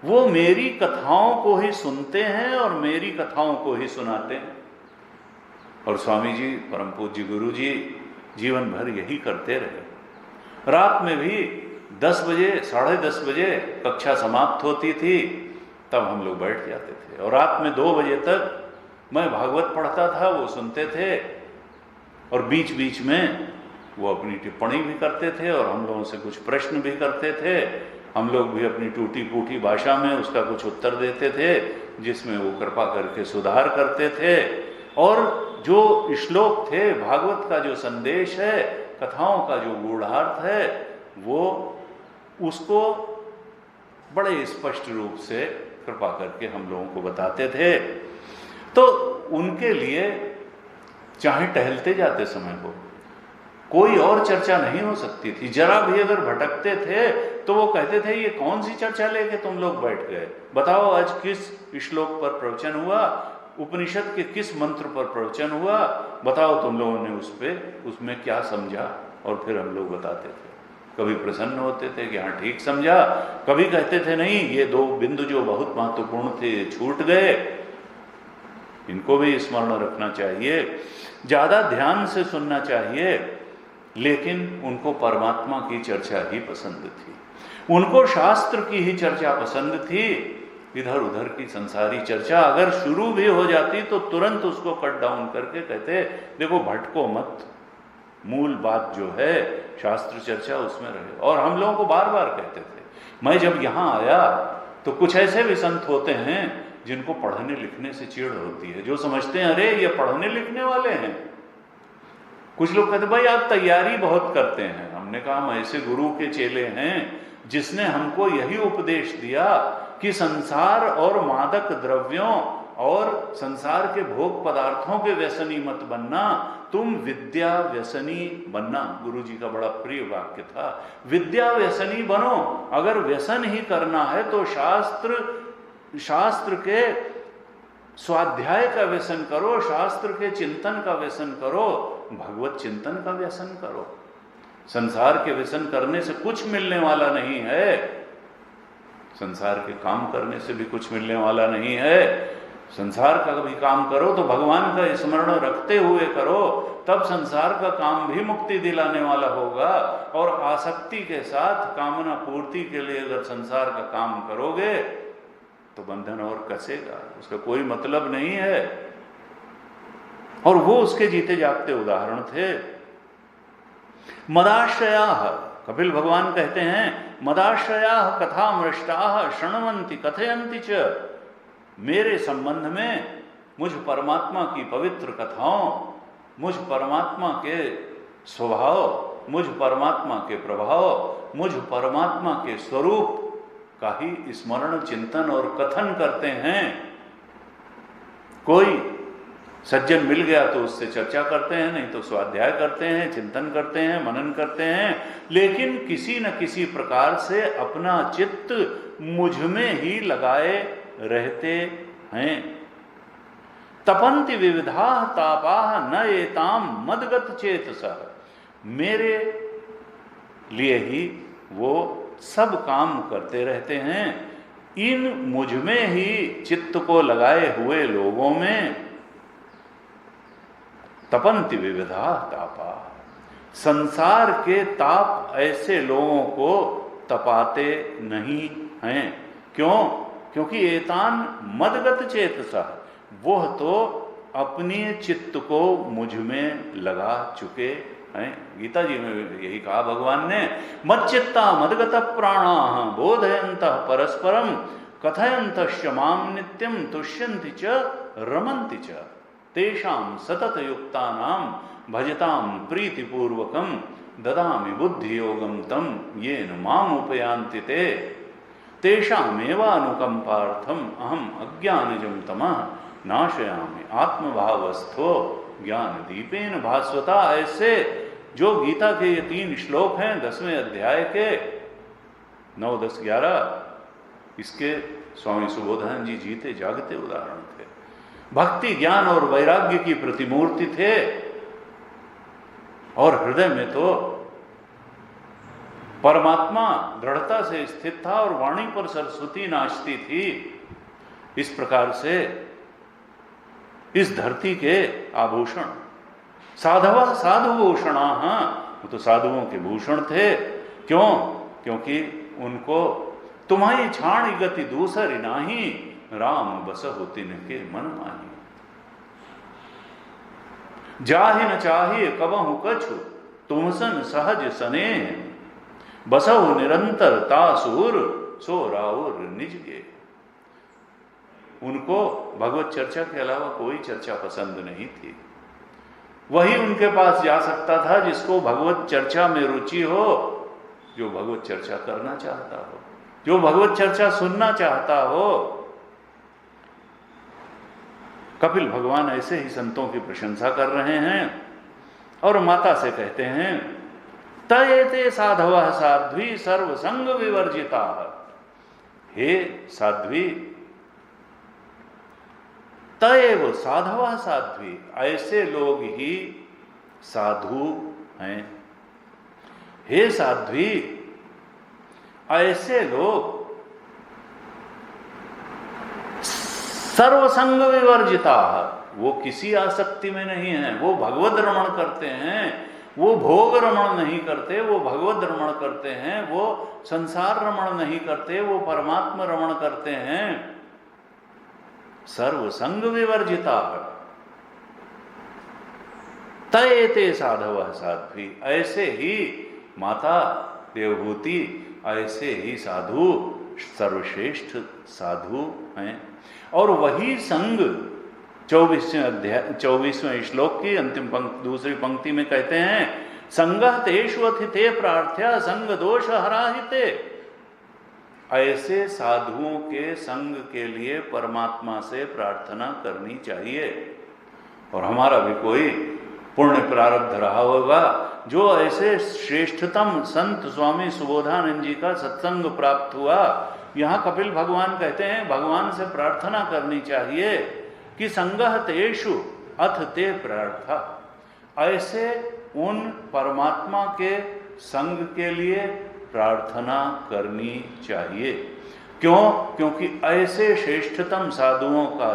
वो मेरी कथाओं को ही सुनते हैं और मेरी कथाओं को ही सुनाते हैं। और स्वामी जी, परम पूज्य गुरु जी जीवन भर यही करते रहे। रात में भी 10 बजे, 10:30 बजे कक्षा समाप्त होती थी, तब हम लोग बैठ जाते थे, और रात में 2 बजे तक मैं भागवत पढ़ता था, वो सुनते थे, और बीच बीच में वो अपनी टिप्पणी भी करते थे और हम लोगों से कुछ प्रश्न भी करते थे। हम लोग भी अपनी टूटी फूटी भाषा में उसका कुछ उत्तर देते थे, जिसमें वो कृपा करके सुधार करते थे। और जो श्लोक थे, भागवत का जो संदेश है, कथाओं का जो गूढ़ार्थ है, वो उसको बड़े स्पष्ट रूप से कृपा करके हम लोगों को बताते थे। तो उनके लिए चाहे टहलते जाते समय हो, कोई और चर्चा नहीं हो सकती थी। जरा भी अगर भटकते थे तो वो कहते थे, ये कौन सी चर्चा लेके तुम लोग बैठ गए, बताओ आज किस श्लोक पर प्रवचन हुआ, उपनिषद के किस मंत्र पर प्रवचन हुआ, बताओ तुम लोगों ने उसमें क्या समझा। और फिर हम लोग बताते थे। कभी प्रसन्न होते थे कि हाँ ठीक समझा, कभी कहते थे नहीं, ये 2 बिंदु जो बहुत महत्वपूर्ण थे छूट गए, इनको भी स्मरण रखना चाहिए, ज्यादा ध्यान से सुनना चाहिए। लेकिन उनको परमात्मा की चर्चा ही पसंद थी, उनको शास्त्र की ही चर्चा पसंद थी। इधर उधर की संसारी चर्चा अगर शुरू भी हो जाती तो तुरंत उसको कट डाउन करके कहते, देखो भटको मत, मूल बात जो है शास्त्र चर्चा उसमें रहे। और हम लोगों को बार बार कहते थे। मैं जब यहाँ आया तो कुछ ऐसे भी संत होते हैं जिनको पढ़ने लिखने से चिढ़ होती है, जो समझते हैं अरे ये पढ़ने लिखने वाले हैं। कुछ लोग कहते भाई आप तैयारी बहुत करते हैं। हमने कहा हम ऐसे गुरु के चेले हैं जिसने हमको यही उपदेश दिया कि संसार और मादक द्रव्यों और संसार के भोग पदार्थों के व्यसनी मत बनना, तुम विद्या व्यसनी बनना। गुरु जी का बड़ा प्रिय वाक्य था, विद्या व्यसनी बनो। अगर व्यसन ही करना है तो शास्त्र के स्वाध्याय का व्यसन करो, शास्त्र के चिंतन का व्यसन करो, भगवत चिंतन का व्यसन करो। संसार के व्यसन करने से कुछ मिलने वाला नहीं है, संसार के काम करने से भी कुछ मिलने वाला नहीं है। संसार का भी काम करो तो भगवान का स्मरण रखते हुए करो, तब संसार का काम भी मुक्ति दिलाने वाला होगा। और आसक्ति के साथ कामना पूर्ति के लिए अगर संसार का काम करोगे तो बंधन और कसेगा, उसका कोई मतलब नहीं है। और वो उसके जीते जागते उदाहरण थे। मदाश्रया, कपिल भगवान कहते हैं, मदाश्रया कथामृष्टा शृण्वन्ति कथयन्ति च। मेरे संबंध में, मुझ परमात्मा की पवित्र कथाओं, मुझ परमात्मा के स्वभाव, मुझ परमात्मा के प्रभाव, मुझ परमात्मा के स्वरूप का ही स्मरण, चिंतन और कथन करते हैं। कोई सज्जन मिल गया तो उससे चर्चा करते हैं, नहीं तो स्वाध्याय करते हैं, चिंतन करते हैं, मनन करते हैं, लेकिन किसी न किसी प्रकार से अपना चित्त मुझ में ही लगाए रहते हैं। तपंति विविधा तापा न एताम मदगत चेतसः। मेरे लिए ही वो सब काम करते रहते हैं। इन मुझ में ही चित्त को लगाए हुए लोगों में तपंति विविधा तापा, संसार के ताप ऐसे लोगों को तपाते नहीं हैं। क्यों? क्योंकि एतान मदगत चेतसा, वह तो अपने चित्त को मुझ में लगा चुके हैं। गीता जी में यही कहा भगवान ने, मच्चित्ता मदगत प्राणा बोधयन्तः परस्परम कथयन्तश्च माम नित्यम तुष्यन्ति च रमन्ति च। तेषां सतत युक्तानां भजतां प्रीतिपूर्वकं ददामि बुद्धि योगम तम येन माम उपयान्ति ते। तेषामेवानुकंपार्थम अहम अज्ञानजं तमः नाशयामि आत्मभावस्थो ज्ञान दीपेन भास्वता। ऐसे जो गीता के ये 3 श्लोक हैं 10वें अध्याय के 9, 10, 11, इसके स्वामी सुबोधानंद जी जीते जागते उदाहरण थे। भक्ति, ज्ञान और वैराग्य की प्रतिमूर्ति थे। और हृदय में तो परमात्मा दृढ़ता से स्थित था और वाणी पर सरस्वती नाचती थी। इस प्रकार से इस धरती के आभूषण साधवा साधुभूषणा, वो तो साधुओं के भूषण थे। क्यों? क्योंकि उनको तुम्हारी छाणी गति दूसरी नाही, राम बसहु तिनके मन माही। जाहि न चाहिए कबहु कछु, तुमसन सहज सनेह, बसहु निरंतर तासुर सो राउर निज गे। उनको भगवत चर्चा के अलावा कोई चर्चा पसंद नहीं थी। वही उनके पास जा सकता था जिसको भगवत चर्चा में रुचि हो, जो भगवत चर्चा करना चाहता हो, जो भगवत चर्चा सुनना चाहता हो। कपिल भगवान ऐसे ही संतों की प्रशंसा कर रहे हैं और माता से कहते हैं, तयेते साधवः साध्वी सर्वसंग विवर्जिता। हे साध्वी, तयेव साधवः साध्वी, ऐसे लोग ही साधु हैं। हे साध्वी, ऐसे लोग सर्वसंग विवर्जिता, वो किसी आसक्ति में नहीं है, वो भगवद रमण करते हैं। वो भोग रमण नहीं करते, वो भगवद रमण करते हैं। वो संसार रमण नहीं करते, वो परमात्मा रमण करते हैं। सर्वसंग विवर्जिता तयेते साधवः साध्वी, ऐसे ही माता देवभूति, ऐसे ही साधु सर्वश्रेष्ठ साधु हैं। और वही संग 24वें श्लोक की अंतिम पंक्ति, दूसरी पंक्ति में कहते हैं, संगः तेषु अथिते प्रार्थ्या संग दोष हराहिते। ऐसे साधुओं के संग के लिए परमात्मा से प्रार्थना करनी चाहिए। और हमारा भी कोई पुण्य प्रारब्ध रहा होगा जो ऐसे श्रेष्ठतम संत स्वामी सुबोधानंद जी का सत्संग प्राप्त हुआ। यहाँ कपिल भगवान कहते हैं भगवान से प्रार्थना करनी चाहिए कि संगह तेषु अथ ते प्रार्था, ऐसे उन परमात्मा के संग के लिए प्रार्थना करनी चाहिए। क्यों? क्योंकि ऐसे श्रेष्ठतम साधुओं का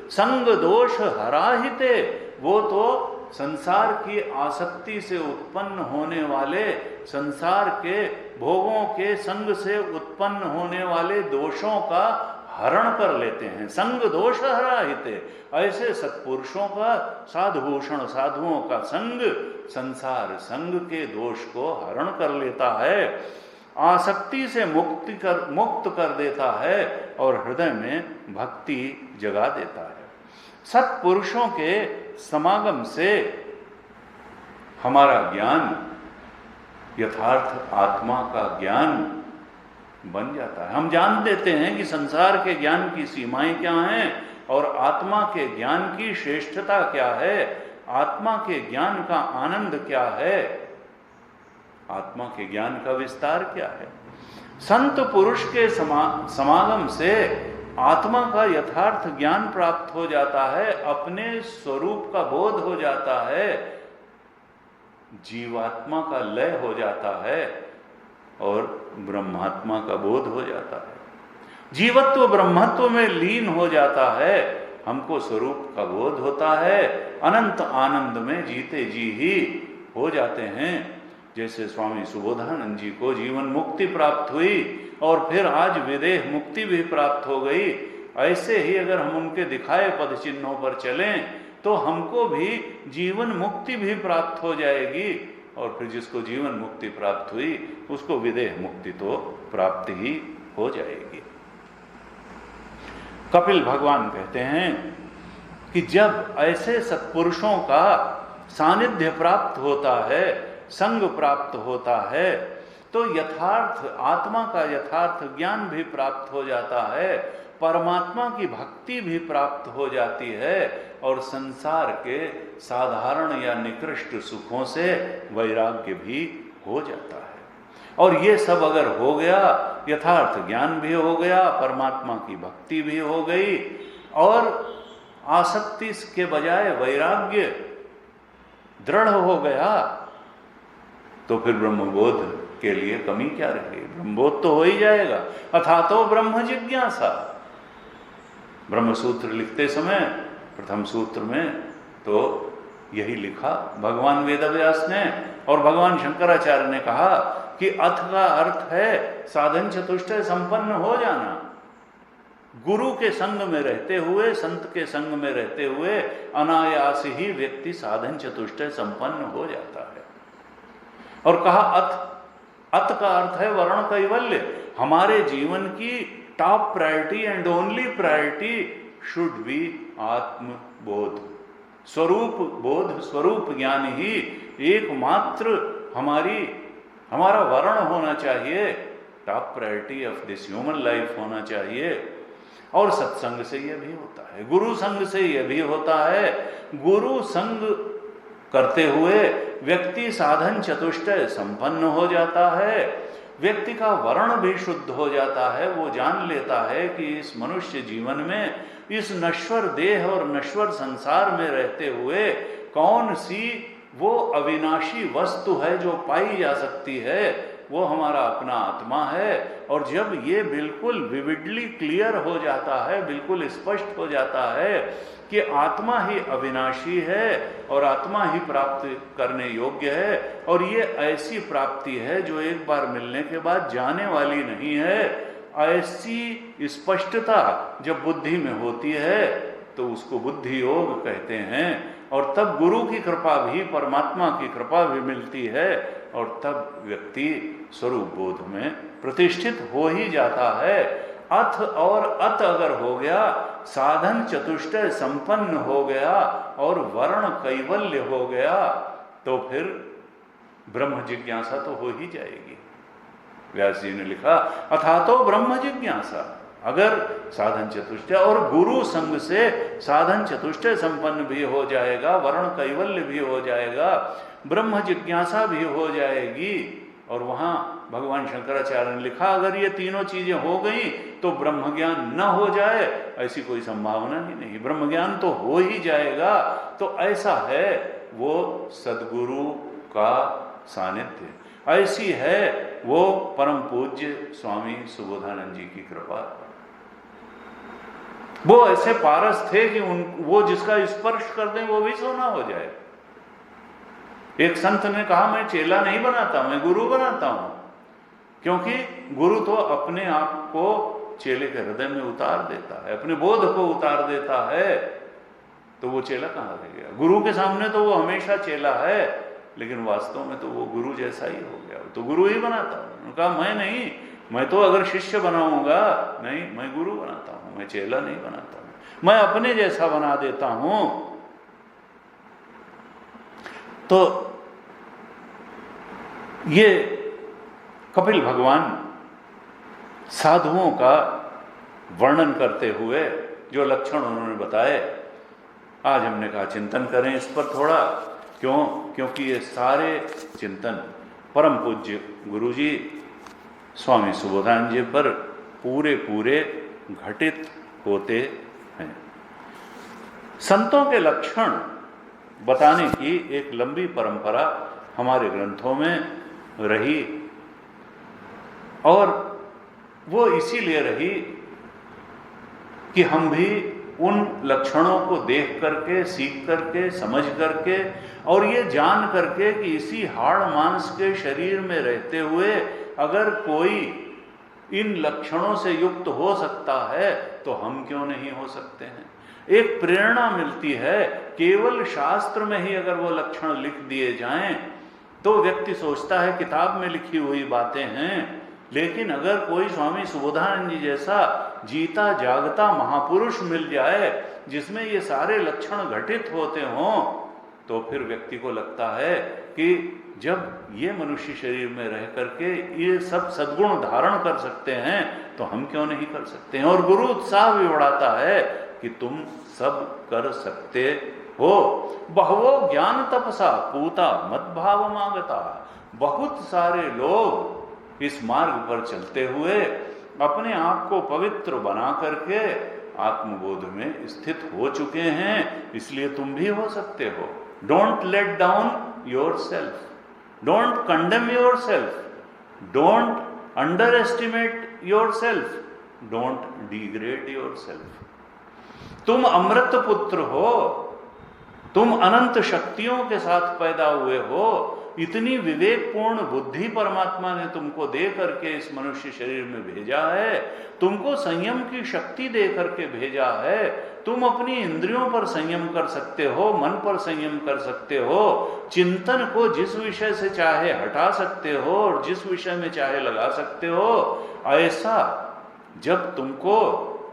संग दोष हराहिते, वो तो संसार की आसक्ति से उत्पन्न होने वाले, संसार के भोगों के संग से उत्पन्न होने वाले दोषों का हरण कर लेते हैं। संग दोष हराहिते, ऐसे सत्पुरुषों का, साधुभूषण साधुओं का संग संसार संग के दोष को हरण कर लेता है, आसक्ति से मुक्त कर देता है और हृदय में भक्ति जगा देता है। सत्पुरुषों के समागम से हमारा ज्ञान, यथार्थ आत्मा का ज्ञान बन जाता है। हम जान देते हैं कि संसार के ज्ञान की सीमाएं क्या हैं और आत्मा के ज्ञान की श्रेष्ठता क्या है, आत्मा के ज्ञान का आनंद क्या है, आत्मा के ज्ञान का विस्तार क्या है। संत पुरुष के समागम से आत्मा का यथार्थ ज्ञान प्राप्त हो जाता है, अपने स्वरूप का बोध हो जाता है, जीवात्मा का लय हो जाता है और ब्रह्मात्मा का बोध हो जाता है। जीवत्व ब्रह्मत्व में लीन हो जाता है, हमको स्वरूप का बोध होता है, अनंत आनंद में जीते जी ही हो जाते हैं। जैसे स्वामी सुबोधानंद जी को जीवन मुक्ति प्राप्त हुई और फिर आज विदेह मुक्ति भी प्राप्त हो गई, ऐसे ही अगर हम उनके दिखाए पद चिन्हों पर चलें तो हमको भी जीवन मुक्ति भी प्राप्त हो जाएगी और फिर जिसको जीवन मुक्ति प्राप्त हुई उसको विदेह मुक्ति तो प्राप्त ही हो जाएगी। कपिल भगवान कहते हैं कि जब ऐसे सत्पुरुषों का सानिध्य प्राप्त होता है, संग प्राप्त होता है, तो यथार्थ आत्मा का यथार्थ ज्ञान भी प्राप्त हो जाता है, परमात्मा की भक्ति भी प्राप्त हो जाती है और संसार के साधारण या निकृष्ट सुखों से वैराग्य भी हो जाता है। और ये सब अगर हो गया, यथार्थ ज्ञान भी हो गया, परमात्मा की भक्ति भी हो गई और आसक्ति के बजाय वैराग्य दृढ़ हो गया, तो फिर ब्रह्मबोध के लिए कमी क्या रहेगी? ब्रह्मबोध तो हो ही जाएगा। अथातो ब्रह्म जिज्ञासा, ब्रह्म सूत्र लिखते समय प्रथम सूत्र में तो यही लिखा भगवान वेदव्यास ने, और भगवान शंकराचार्य ने कहा कि अथ का अर्थ है साधन चतुष्टय संपन्न हो जाना। गुरु के संग में रहते हुए, संत के संग में रहते हुए अनायास ही व्यक्ति साधन चतुष्टय संपन्न हो जाता है। और कहा अथ का अर्थ है वर्ण कैवल्य। हमारे जीवन की top priority and only priority should be आत्मबोध, स्वरूप बोध, स्वरूप ज्ञान ही एकमात्र हमारा वर्ण होना चाहिए, top priority of this human life होना चाहिए। और सत्संग से यह भी होता है, गुरु संग से यह भी होता है। गुरु संग करते हुए व्यक्ति साधन चतुष्टय संपन्न हो जाता है, व्यक्ति का वर्ण भी शुद्ध हो जाता है। वो जान लेता है कि इस मनुष्य जीवन में, इस नश्वर देह और नश्वर संसार में रहते हुए कौन सी वो अविनाशी वस्तु है जो पाई जा सकती है, वो हमारा अपना आत्मा है। और जब ये बिल्कुल विविडली क्लियर हो जाता है, बिल्कुल स्पष्ट हो जाता है कि आत्मा ही अविनाशी है और आत्मा ही प्राप्त करने योग्य है, और ये ऐसी प्राप्ति है जो एक बार मिलने के बाद जाने वाली नहीं है, ऐसी स्पष्टता जब बुद्धि में होती है तो उसको बुद्धि योग कहते हैं। और तब गुरु की कृपा भी, परमात्मा की कृपा भी मिलती है और तब व्यक्ति स्वरूप बोध में प्रतिष्ठित हो ही जाता है। अथ और अत अगर हो गया, साधन चतुष्टय संपन्न हो गया और वर्ण कैवल्य हो गया, तो फिर ब्रह्म जिज्ञासा तो हो ही जाएगी। व्यास जी ने लिखा अथातो ब्रह्म जिज्ञासा, अगर साधन चतुष्टय और गुरु संग से साधन चतुष्टय संपन्न भी हो जाएगा, वर्ण कैवल्य भी हो जाएगा, ब्रह्म जिज्ञासा भी हो जाएगी, और वहाँ भगवान शंकराचार्य ने लिखा अगर ये तीनों चीजें हो गई तो ब्रह्म ज्ञान न हो जाए ऐसी कोई संभावना ही नहीं, ब्रह्म ज्ञान तो हो ही जाएगा। तो ऐसा है वो सद्गुरु का सानिध्य, ऐसी है वो परम पूज्य स्वामी सुबोधानंद जी की कृपा। वो ऐसे पारस थे कि वो जिसका स्पर्श कर दें वो भी सोना हो जाए। एक संत ने कहा मैं चेला नहीं बनाता, मैं गुरु बनाता हूं, क्योंकि गुरु तो अपने आप को चेले के हृदय में उतार देता है, अपने बोध को उतार देता है, तो वो चेला कहां रह गया। गुरु के सामने तो वो हमेशा चेला है, लेकिन वास्तव में तो वो गुरु जैसा ही हो गया, तो गुरु ही बनाता हूं। उन्होंने कहा मैं नहीं, मैं तो अगर शिष्य बनाऊंगा नहीं, मैं गुरु बनाता हूं, मैं चेला नहीं बनाता हूं, मैं अपने जैसा बना देता हूं। तो ये कपिल भगवान साधुओं का वर्णन करते हुए जो लक्षण उन्होंने बताए, आज हमने कहा चिंतन करें इस पर थोड़ा। क्योंकि ये सारे चिंतन परम पूज्य गुरुजी स्वामी सुबोधानंद जी पर पूरे पूरे घटित होते हैं। संतों के लक्षण बताने की एक लंबी परंपरा हमारे ग्रंथों में रही, और वो इसीलिए रही कि हम भी उन लक्षणों को देख करके, सीख करके, समझ करके और ये जान करके कि इसी हाड़ मांस के शरीर में रहते हुए अगर कोई इन लक्षणों से युक्त हो सकता है तो हम क्यों नहीं हो सकते हैं। एक प्रेरणा मिलती है, केवल शास्त्र में ही अगर वो लक्षण लिख दिए जाएं तो व्यक्ति सोचता है किताब में लिखी हुई बातें हैं, लेकिन अगर कोई स्वामी सुबोधानंद जी जैसा जीता जागता महापुरुष मिल जाए जिसमें ये सारे लक्षण घटित होते हों, तो फिर व्यक्ति को लगता है कि जब ये मनुष्य शरीर में रह करके ये सब सद्गुण धारण कर सकते हैं तो हम क्यों नहीं कर सकते हैं। और गुरु उत्साह भी बढ़ाता है कि तुम सब कर सकते हो। बहवो ज्ञान तपसा पूता मद्भाव मांगता, बहुत सारे लोग इस मार्ग पर चलते हुए अपने आप को पवित्र बना करके आत्मबोध में स्थित हो चुके हैं, इसलिए तुम भी हो सकते हो। Don't let down your self, don't condemn your self, don't under estimate your self, don't degrade your self. तुम अमृत पुत्र हो, तुम अनंत शक्तियों के साथ पैदा हुए हो, इतनी विवेकपूर्ण बुद्धि परमात्मा ने तुमको दे करके इस मनुष्य शरीर में भेजा है, तुमको संयम की शक्ति दे करके भेजा है, तुम अपनी इंद्रियों पर संयम कर सकते हो, मन पर संयम कर सकते हो, चिंतन को जिस विषय से चाहे हटा सकते हो और जिस विषय में चाहे लगा सकते हो। ऐसा जब तुमको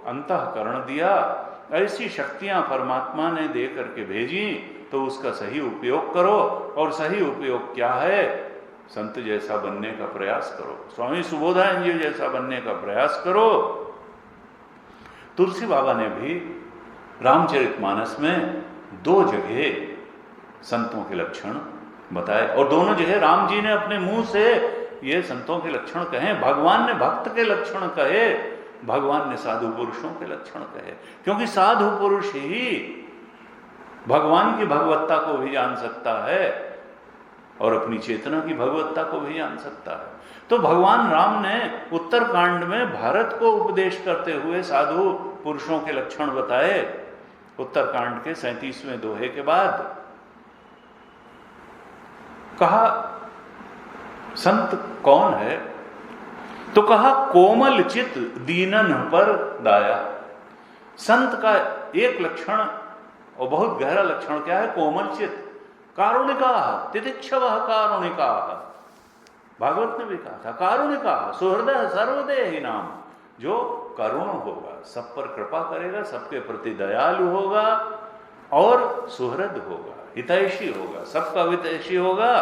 अंतःकरण दिया, ऐसी शक्तियां परमात्मा ने दे करके भेजी, तो उसका सही उपयोग करो। और सही उपयोग क्या है? संत जैसा बनने का प्रयास करो, स्वामी सुबोधानंद जी जैसा बनने का प्रयास करो। तुलसी बाबा ने भी रामचरितमानस में 2 जगह संतों के लक्षण बताए, और दोनों जगह राम जी ने अपने मुंह से ये संतों के लक्षण कहे। भगवान ने भक्त के लक्षण कहे, भगवान ने साधु पुरुषों के लक्षण कहे, क्योंकि साधु पुरुष ही भगवान की भगवत्ता को भी जान सकता है और अपनी चेतना की भगवत्ता को भी जान सकता है। तो भगवान राम ने उत्तरकांड में भारत को उपदेश करते हुए साधु पुरुषों के लक्षण बताए। उत्तरकांड के 37वें दोहे के बाद कहा संत कौन है, तो कहा कोमल चित दीनन पर दाया। संत का एक लक्षण और बहुत गहरा लक्षण क्या है? कोमल चित, कारुणिका, तितिक्षवः कारुणिका। भागवत ने भी कहा था कारुणिका सुहृदय सर्वदेहि नाम, जो करुण होगा, सब पर कृपा करेगा, सबके प्रति दयालु होगा और सुहृद होगा, हितैषी होगा, सबका हितैषी होगा।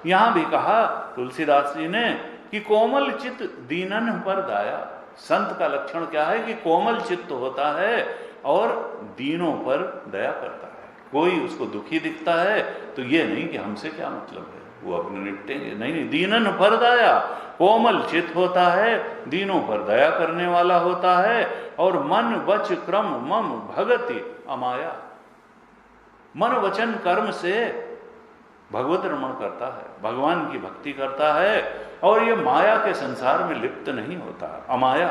यहां भी कहा तुलसीदास जी ने कि कोमल चित्त दीनन पर दाया। संत का लक्षण क्या है? कि कोमल चित्त होता है और दीनों पर दया करता है। कोई उसको दुखी दिखता है तो ये नहीं कि हमसे क्या मतलब है, वो अपने निपटेंगे। नहीं, दीनन पर दया, कोमल चित होता है, दीनों पर दया करने वाला होता है, और मन वच क्रम मम भगति अमाया, मन वचन कर्म से भगवत रमण करता है, भगवान की भक्ति करता है, और ये माया के संसार में लिप्त नहीं होता। अमाया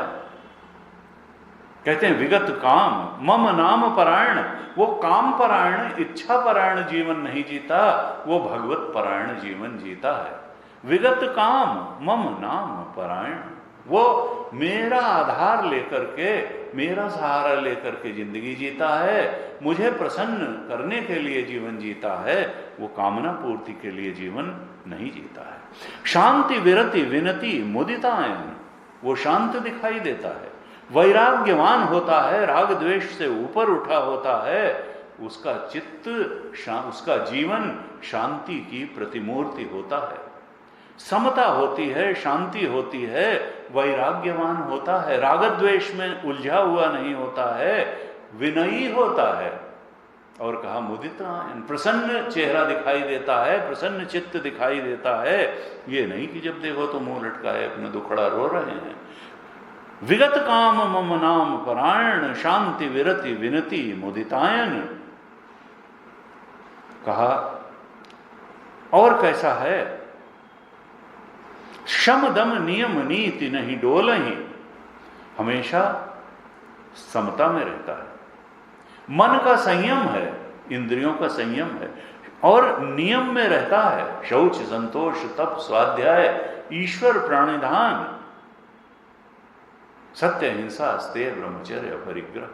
कहते हैं विगत काम मम नाम परायण, वो काम परायण, इच्छा परायण जीवन नहीं जीता, वो भगवत परायण जीवन जीता है। विगत काम मम नाम परायण, वो मेरा आधार लेकर के, मेरा सहारा लेकर के जिंदगी जीता है, मुझे प्रसन्न करने के लिए जीवन जीता है, वो कामना पूर्ति के लिए जीवन नहीं जीता है। शांति विरति विनति मुदितायन, वो शांत दिखाई देता है, वैराग्यवान होता है, राग द्वेष से ऊपर उठा होता है, उसका चित्त, उसका जीवन शांति की प्रतिमूर्ति होता है, समता होती है, शांति होती है, वैराग्यवान होता है, राग द्वेष में उलझा हुआ नहीं होता है, विनयी होता है। और कहा मुदितायन, प्रसन्न चेहरा दिखाई देता है, प्रसन्न चित्त दिखाई देता है। ये नहीं कि जब देखो तो मुंह लटका है, अपना दुखड़ा रो रहे हैं। विगत काम मम नाम परायण, शांति विरति विनति मुदितायन। कहा और कैसा है, शम दम नियम नीति नहीं डोलहि, हमेशा समता में रहता है, मन का संयम है, इंद्रियों का संयम है, और नियम में रहता है, शौच संतोष तप स्वाध्याय ईश्वर प्राणिधान सत्य हिंसा स्तेय ब्रह्मचर्य परिग्रह,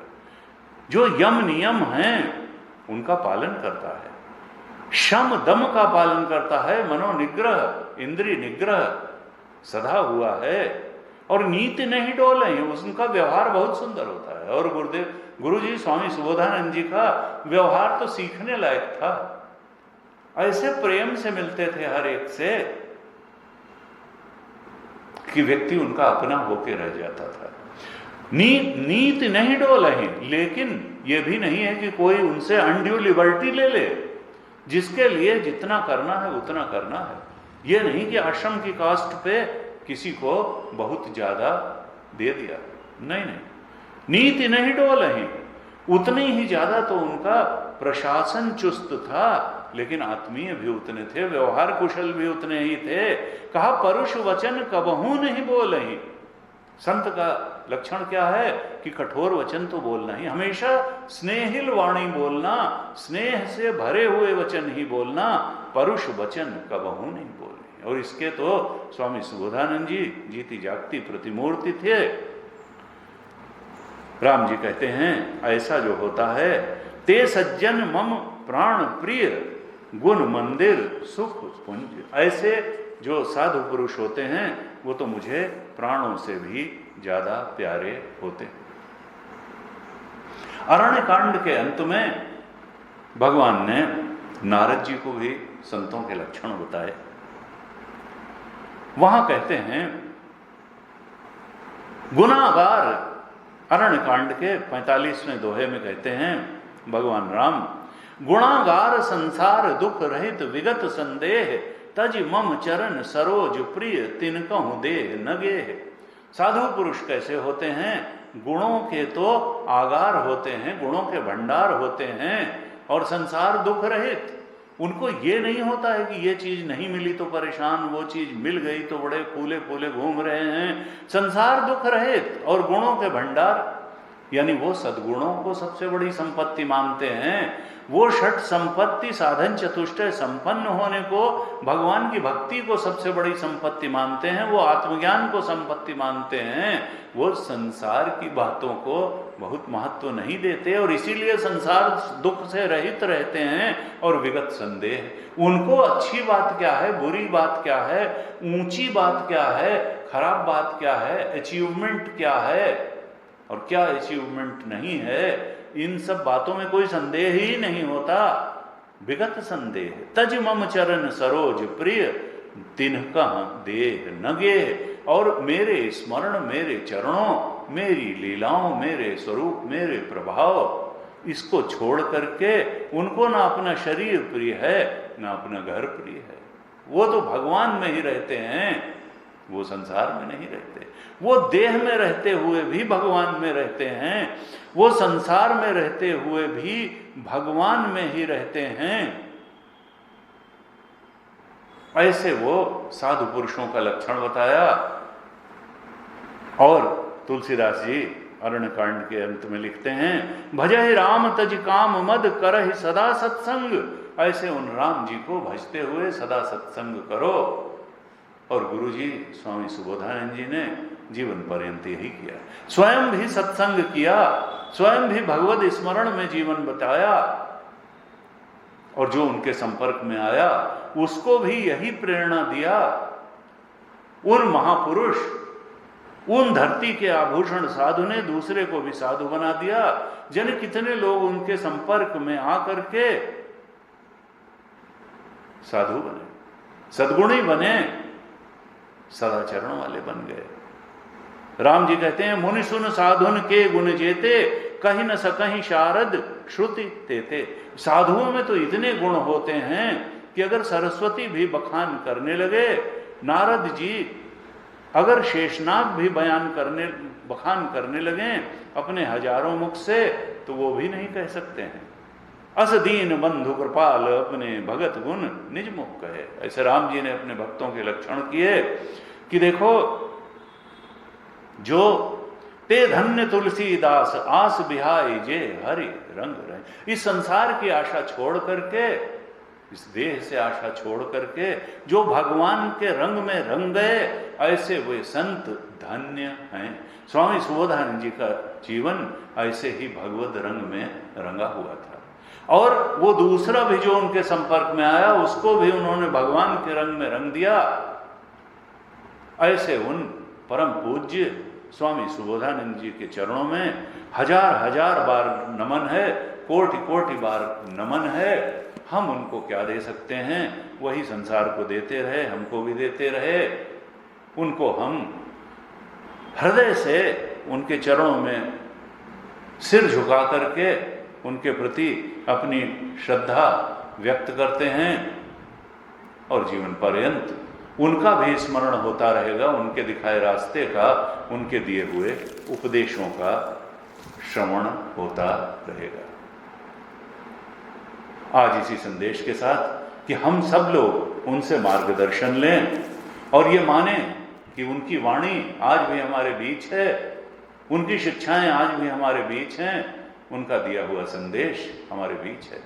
जो यम नियम हैं उनका पालन करता है, शम दम का पालन करता है, मनोनिग्रह इंद्रिय निग्रह सदा हुआ है, और नीति नहीं डोले, उनका व्यवहार बहुत सुंदर होता है। और गुरु जी स्वामी सुबोधानंद जी का व्यवहार तो सीखने लायक था, ऐसे प्रेम से मिलते थे हर एक से कि व्यक्ति उनका अपना होके रह जाता था। नीति नहीं डोले, लेकिन यह भी नहीं है कि कोई उनसे अनड्यू लिबर्टी ले ले, जिसके लिए जितना करना है उतना करना है। यह नहीं कि आश्रम की कास्ट पे किसी को बहुत ज्यादा दे दिया, नहीं नहीं, नीति नहीं डोले, उतने ही ज्यादा तो उनका प्रशासन चुस्त था, लेकिन आत्मीय भी उतने थे, व्यवहार कुशल भी उतने ही थे। कहा परुष वचन कबहू नहीं बोले, संत का लक्षण क्या है कि कठोर वचन तो बोलना ही, हमेशा स्नेहिल वाणी बोलना, स्नेह से भरे हुए वचन ही बोलना, परुष वचन कबहू नहीं बोलने। और इसके तो स्वामी सुबोधानंद जी जीती जागती प्रतिमूर्ति थे। राम जी कहते हैं ऐसा जो होता है, ते सज्जन मम प्राण प्रिय गुण मंदिर सुख पुंज, ऐसे जो साधु पुरुष होते हैं वो तो मुझे प्राणों से भी ज्यादा प्यारे होते हैं। अरण्य कांड के अंत में भगवान ने नारद जी को भी संतों के लक्षण बताए। वहां कहते हैं गुनाहगार, अरण्य कांड के 45वें दोहे में कहते हैं भगवान राम, गुणागार संसार दुख रहित विगत संदेह, तज मम चरण सरोज प्रिय तिनकहु देह नगे। साधु पुरुष कैसे होते हैं, गुणों के तो आगार होते हैं, गुणों के भंडार होते हैं, और संसार दुख रहित। उनको ये नहीं होता है कि ये चीज नहीं मिली तो परेशान, वो चीज मिल गई तो बड़े फूले फूले घूम रहे हैं। संसार दुख रहित और गुणों के भंडार, यानी वो सद्गुणों को सबसे बड़ी संपत्ति मानते हैं। वो षट संपत्ति साधन चतुष्टय संपन्न होने को, भगवान की भक्ति को सबसे बड़ी संपत्ति मानते हैं। वो आत्मज्ञान को संपत्ति मानते हैं। वो संसार की बातों को बहुत महत्व नहीं देते, और इसीलिए संसार दुख से रहित रहते हैं। और विगत संदेह, उनको अच्छी बात क्या है, बुरी बात क्या है, ऊंची बात क्या है, खराब बात क्या है, अचीवमेंट क्या है और क्या अचीवमेंट नहीं है, इन सब बातों में कोई संदेह ही नहीं होता। विगत संदेह, तज मम चरण सरोज प्रिय तिनकह देह नगे। और मेरे स्मरण, मेरे चरणों, मेरी लीलाओं, मेरे स्वरूप, मेरे प्रभाव, इसको छोड़ करके उनको ना अपना शरीर प्रिय है ना अपना घर प्रिय है। वो तो भगवान में ही रहते हैं, वो संसार में नहीं रहते। वो देह में रहते हुए भी भगवान में रहते हैं, वो संसार में रहते हुए भी भगवान में ही रहते हैं। ऐसे वो साधु पुरुषों का लक्षण बताया। और तुलसीदास जी अरण्य कांड के अंत में लिखते हैं, भजहि राम तज काम मद करहि सदा सत्संग। ऐसे उन राम जी को भजते हुए सदा सत्संग करो। और गुरु जी स्वामी सुबोधानंद जी ने जीवन पर्यंत यही किया, स्वयं भी सत्संग किया, स्वयं भी भगवत स्मरण में जीवन बताया, और जो उनके संपर्क में आया उसको भी यही प्रेरणा दिया। उन महापुरुष, उन धरती के आभूषण साधु ने दूसरे को भी साधु बना दिया। जन कितने लोग उनके संपर्क में आकर के साधु बने, सद्गुणी बने, सदाचरण वाले बन गए। राम जी कहते हैं, मुनि सुन साधुन के गुण जेते, कहीं न सकहीं शारद श्रुति तेते। साधुओं में तो इतने गुण होते हैं कि अगर सरस्वती भी बखान करने लगे, नारद जी अगर शेषनाग भी बखान करने लगे अपने हजारों मुख से, तो वो भी नहीं कह सकते हैं। अस दीन बंधु कृपाल अपने भगत गुण निज मुख कहे। ऐसे राम जी ने अपने भक्तों के लक्षण किए कि देखो, जो ते धन्य तुलसीदास आस बिहाई जे हरि रंग रहे। इस संसार की आशा छोड़ करके, इस देह से आशा छोड़ करके जो भगवान के रंग में रंग गए, ऐसे वे संत धन्य हैं। स्वामी सुबोधानंद जी का जीवन ऐसे ही भगवत रंग में रंगा हुआ था। और वो दूसरा भी जो उनके संपर्क में आया, उसको भी उन्होंने भगवान के रंग में रंग दिया। ऐसे उन परम पूज्य स्वामी सुबोधानंद जी के चरणों में हजार हजार बार नमन है, कोटि कोटि बार नमन है। हम उनको क्या दे सकते हैं? वही संसार को देते रहे, हमको भी देते रहे। उनको हम हृदय से उनके चरणों में सिर झुका करके उनके प्रति अपनी श्रद्धा व्यक्त करते हैं, और जीवन पर्यंत उनका भी स्मरण होता रहेगा, उनके दिखाए रास्ते का, उनके दिए हुए उपदेशों का श्रवण होता रहेगा। आज इसी संदेश के साथ कि हम सब लोग उनसे मार्गदर्शन लें और ये माने कि उनकी वाणी आज भी हमारे बीच है, उनकी शिक्षाएं आज भी हमारे बीच हैं, उनका दिया हुआ संदेश हमारे बीच है।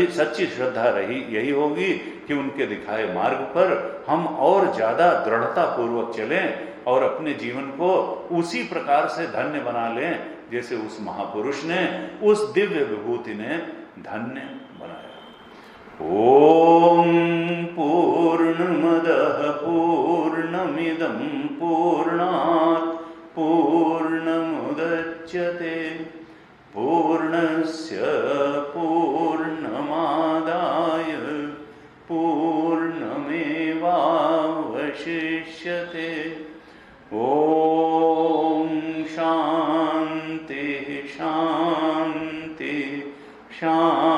सच्ची श्रद्धा रही यही होगी कि उनके दिखाए मार्ग पर हम और ज्यादा दृढ़ता पूर्वक चलें और अपने जीवन को उसी प्रकार से धन्य बना लें जैसे उस महापुरुष ने, उस दिव्य विभूति ने धन्य बनाया। ओम पूर्णमदः पूर्णमिदं पूर्णात् पूर्णमुदच्यते पूर्णस्य पूर्णमादाय पूर्णमेवावशिष्यते। ओम शांति शांति शांति।